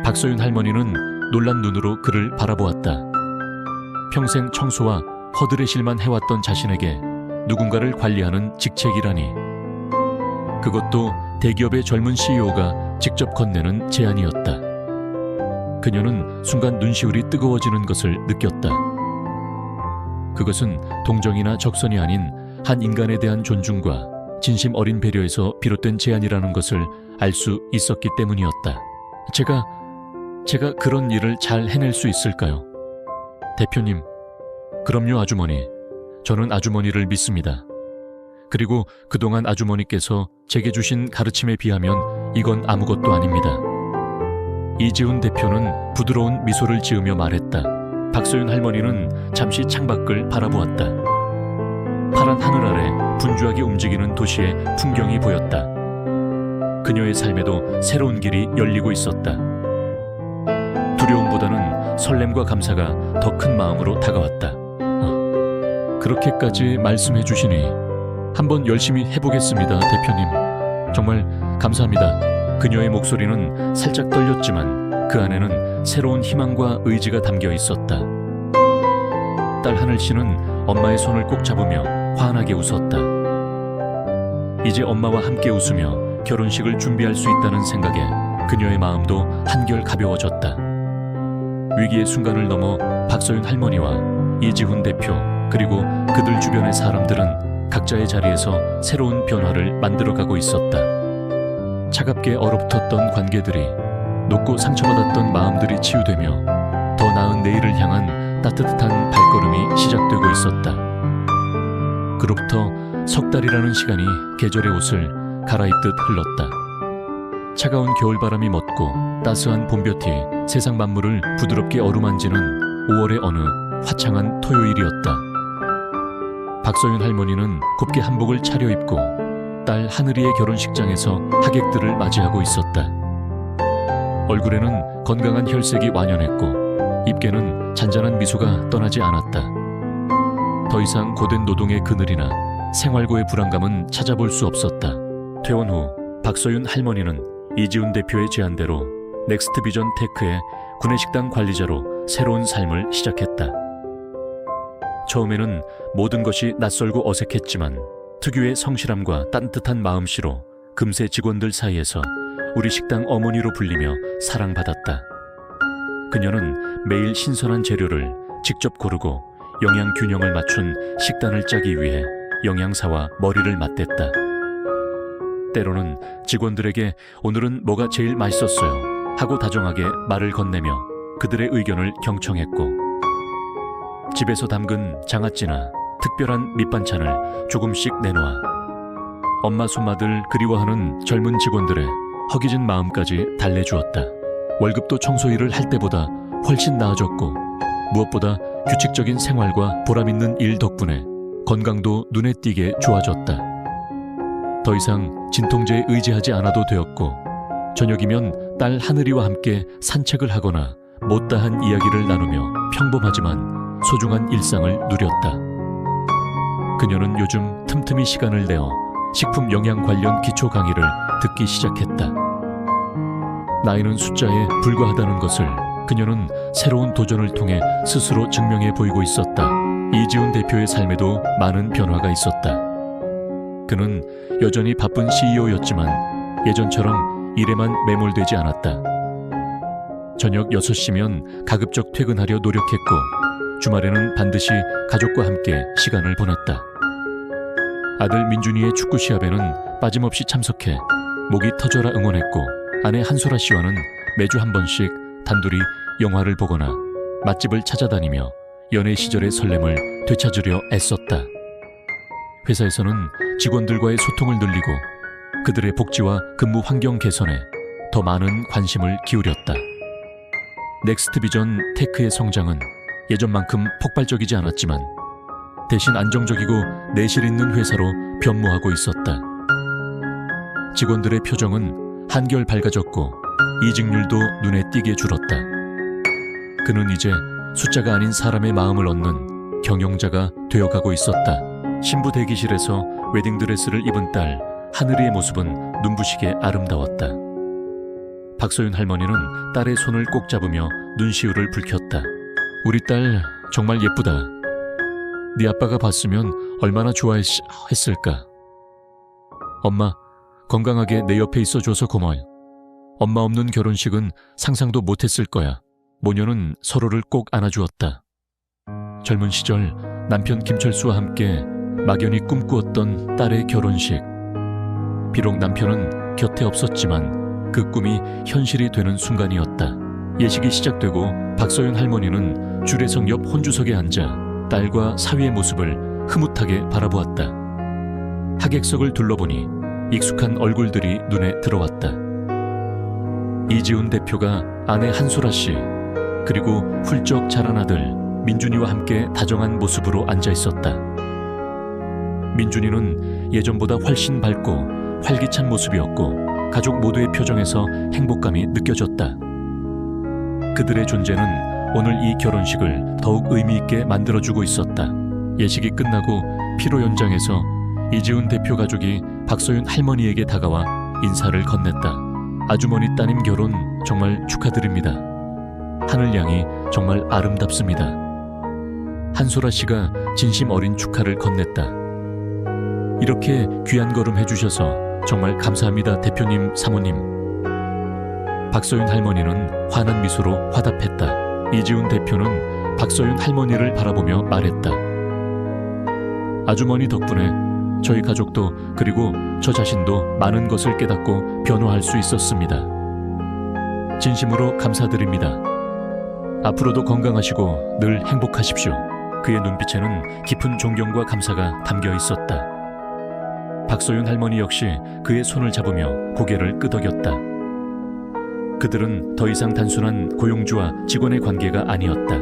박서윤 할머니는 놀란 눈으로 그를 바라보았다. 평생 청소와 허드레실만 해왔던 자신에게 누군가를 관리하는 직책이라니. 그것도 대기업의 젊은 CEO가 직접 건네는 제안이었다. 그녀는 순간 눈시울이 뜨거워지는 것을 느꼈다. 그것은 동정이나 적선이 아닌 한 인간에 대한 존중과 진심 어린 배려에서 비롯된 제안이라는 것을 알 수 있었기 때문이었다. 제가 그런 일을 잘 해낼 수 있을까요? 대표님, 그럼요 아주머니. 저는 아주머니를 믿습니다. 그리고 그동안 아주머니께서 제게 주신 가르침에 비하면 이건 아무것도 아닙니다. 이지훈 대표는 부드러운 미소를 지으며 말했다. 박서윤 할머니는 잠시 창밖을 바라보았다. 파란 하늘 아래 분주하게 움직이는 도시의 풍경이 보였다. 그녀의 삶에도 새로운 길이 열리고 있었다. 두려움보다는 설렘과 감사가 더 큰 마음으로 다가왔다. 그렇게까지 말씀해 주시니 한번 열심히 해보겠습니다, 대표님. 정말 감사합니다. 그녀의 목소리는 살짝 떨렸지만 그 안에는 새로운 희망과 의지가 담겨 있었다. 딸 하늘 씨는 엄마의 손을 꼭 잡으며 환하게 웃었다. 이제 엄마와 함께 웃으며 결혼식을 준비할 수 있다는 생각에 그녀의 마음도 한결 가벼워졌다. 위기의 순간을 넘어 박서윤 할머니와 이지훈 대표 그리고 그들 주변의 사람들은 각자의 자리에서 새로운 변화를 만들어가고 있었다. 차갑게 얼어붙었던 관계들이, 녹고 상처받았던 마음들이 치유되며 더 나은 내일을 향한 따뜻한 발걸음이 시작되고 있었다. 그로부터 석 달이라는 시간이 계절의 옷을 갈아입듯 흘렀다. 차가운 겨울바람이 멎고 따스한 봄볕이 세상 만물을 부드럽게 어루만지는 5월의 어느 화창한 토요일이었다. 박서윤 할머니는 곱게 한복을 차려입고 딸 하늘이의 결혼식장에서 하객들을 맞이하고 있었다. 얼굴에는 건강한 혈색이 완연했고 입계는 잔잔한 미소가 떠나지 않았다. 더 이상 고된 노동의 그늘이나 생활고의 불안감은 찾아볼 수 없었다. 퇴원 후 박서윤 할머니는 이지훈 대표의 제안대로 넥스트 비전 테크의 구내식당 관리자로 새로운 삶을 시작했다. 처음에는 모든 것이 낯설고 어색했지만 특유의 성실함과 따뜻한 마음씨로 금세 직원들 사이에서 우리 식당 어머니로 불리며 사랑받았다. 그녀는 매일 신선한 재료를 직접 고르고 영양 균형을 맞춘 식단을 짜기 위해 영양사와 머리를 맞댔다. 때로는 직원들에게 오늘은 뭐가 제일 맛있었어요 하고 다정하게 말을 건네며 그들의 의견을 경청했고, 집에서 담근 장아찌나 특별한 밑반찬을 조금씩 내놓아 엄마 손맛을 그리워하는 젊은 직원들의 허기진 마음까지 달래주었다. 월급도 청소일을 할 때보다 훨씬 나아졌고 무엇보다 규칙적인 생활과 보람있는 일 덕분에 건강도 눈에 띄게 좋아졌다. 더 이상 진통제에 의지하지 않아도 되었고 저녁이면 딸 하늘이와 함께 산책을 하거나 못다한 이야기를 나누며 평범하지만 소중한 일상을 누렸다. 그녀는 요즘 틈틈이 시간을 내어 식품 영양 관련 기초 강의를 듣기 시작했다. 나이는 숫자에 불과하다는 것을 그녀는 새로운 도전을 통해 스스로 증명해 보이고 있었다. 이지훈 대표의 삶에도 많은 변화가 있었다. 그는 여전히 바쁜 CEO였지만 예전처럼 일에만 매몰되지 않았다. 저녁 6시면 가급적 퇴근하려 노력했고 주말에는 반드시 가족과 함께 시간을 보냈다. 아들 민준이의 축구 시합에는 빠짐없이 참석해 목이 터져라 응원했고 아내 한소라 씨와는 매주 한 번씩 단둘이 영화를 보거나 맛집을 찾아다니며 연애 시절의 설렘을 되찾으려 애썼다. 회사에서는 직원들과의 소통을 늘리고 그들의 복지와 근무 환경 개선에 더 많은 관심을 기울였다. 넥스트비전 테크의 성장은 예전만큼 폭발적이지 않았지만 대신 안정적이고 내실 있는 회사로 변모하고 있었다. 직원들의 표정은 한결 밝아졌고 이직률도 눈에 띄게 줄었다. 그는 이제 숫자가 아닌 사람의 마음을 얻는 경영자가 되어가고 있었다. 신부 대기실에서 웨딩드레스를 입은 딸 하늘이의 모습은 눈부시게 아름다웠다. 박소윤 할머니는 딸의 손을 꼭 잡으며 눈시울을 붉혔다. 우리 딸 정말 예쁘다. 네 아빠가 봤으면 얼마나 좋아했을까. 엄마, 건강하게 내 옆에 있어줘서 고마워요. 엄마 없는 결혼식은 상상도 못했을 거야. 모녀는 서로를 꼭 안아주었다. 젊은 시절 남편 김철수와 함께 막연히 꿈꾸었던 딸의 결혼식. 비록 남편은 곁에 없었지만 그 꿈이 현실이 되는 순간이었다. 예식이 시작되고 박소윤 할머니는 주례석 옆 혼주석에 앉아 딸과 사위의 모습을 흐뭇하게 바라보았다. 하객석을 둘러보니 익숙한 얼굴들이 눈에 들어왔다. 이지훈 대표가 아내 한소라 씨, 그리고 훌쩍 자란 아들 민준이와 함께 다정한 모습으로 앉아 있었다. 민준이는 예전보다 훨씬 밝고 활기찬 모습이었고 가족 모두의 표정에서 행복감이 느껴졌다. 그들의 존재는 오늘 이 결혼식을 더욱 의미 있게 만들어주고 있었다. 예식이 끝나고 피로 연장에서 이지훈 대표 가족이 박소윤 할머니에게 다가와 인사를 건넸다. 아주머니 따님 결혼 정말 축하드립니다. 하늘 양이 정말 아름답습니다. 한소라 씨가 진심 어린 축하를 건넸다. 이렇게 귀한 걸음 해주셔서 정말 감사합니다, 대표님, 사모님. 박소윤 할머니는 환한 미소로 화답했다. 이지훈 대표는 박소윤 할머니를 바라보며 말했다. 아주머니 덕분에 저희 가족도 그리고 저 자신도 많은 것을 깨닫고 변화할 수 있었습니다. 진심으로 감사드립니다. 앞으로도 건강하시고 늘 행복하십시오. 그의 눈빛에는 깊은 존경과 감사가 담겨 있었다. 박소윤 할머니 역시 그의 손을 잡으며 고개를 끄덕였다. 그들은 더 이상 단순한 고용주와 직원의 관계가 아니었다.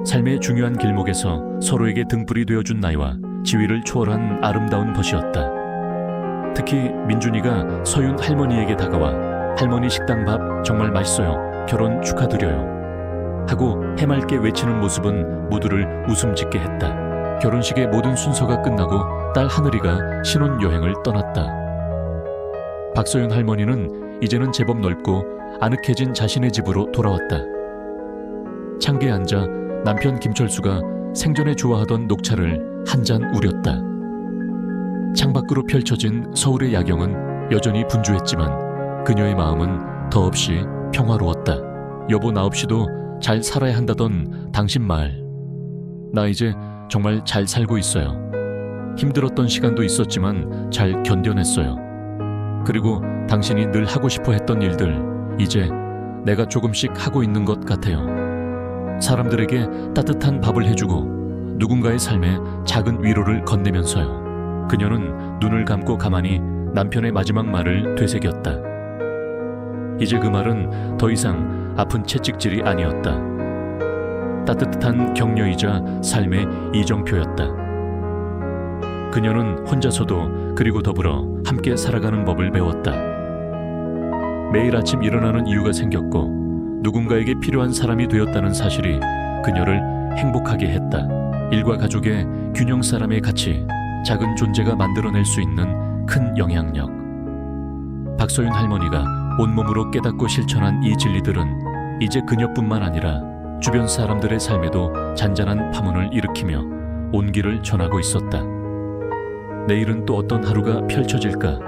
삶의 중요한 길목에서 서로에게 등불이 되어준 나이와 지위를 초월한 아름다운 벗이었다. 특히 민준이가 서윤 할머니에게 다가와 할머니 식당 밥 정말 맛있어요. 결혼 축하드려요. 하고 해맑게 외치는 모습은 모두를 웃음 짓게 했다. 결혼식의 모든 순서가 끝나고 딸 하늘이가 신혼여행을 떠났다. 박소윤 할머니는 이제는 제법 넓고 아늑해진 자신의 집으로 돌아왔다. 창가에 앉아 남편 김철수가 생전에 좋아하던 녹차를 한 잔 우렸다. 창밖으로 펼쳐진 서울의 야경은 여전히 분주했지만 그녀의 마음은 더없이 평화로웠다. 여보, 나 없이도 잘 살아야 한다던 당신 말, 나 이제 정말 잘 살고 있어요. 힘들었던 시간도 있었지만 잘 견뎌냈어요. 그리고 당신이 늘 하고 싶어 했던 일들 이제 내가 조금씩 하고 있는 것 같아요. 사람들에게 따뜻한 밥을 해주고 누군가의 삶에 작은 위로를 건네면서요. 그녀는 눈을 감고 가만히 남편의 마지막 말을 되새겼다. 이제 그 말은 더 이상 아픈 채찍질이 아니었다. 따뜻한 격려이자 삶의 이정표였다. 그녀는 혼자서도 그리고 더불어 함께 살아가는 법을 배웠다. 매일 아침 일어나는 이유가 생겼고 누군가에게 필요한 사람이 되었다는 사실이 그녀를 행복하게 했다. 일과 가족의 균형 싸움의 가치, 작은 존재가 만들어낼 수 있는 큰 영향력. 박소윤 할머니가 온몸으로 깨닫고 실천한 이 진리들은 이제 그녀뿐만 아니라 주변 사람들의 삶에도 잔잔한 파문을 일으키며 온기를 전하고 있었다. 내일은 또 어떤 하루가 펼쳐질까?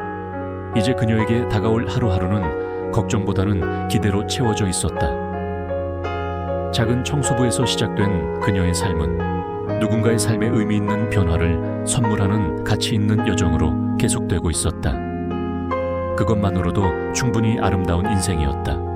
이제 그녀에게 다가올 하루하루는 걱정보다는 기대로 채워져 있었다. 작은 청소부에서 시작된 그녀의 삶은 누군가의 삶에 의미 있는 변화를 선물하는 가치 있는 여정으로 계속되고 있었다. 그것만으로도 충분히 아름다운 인생이었다.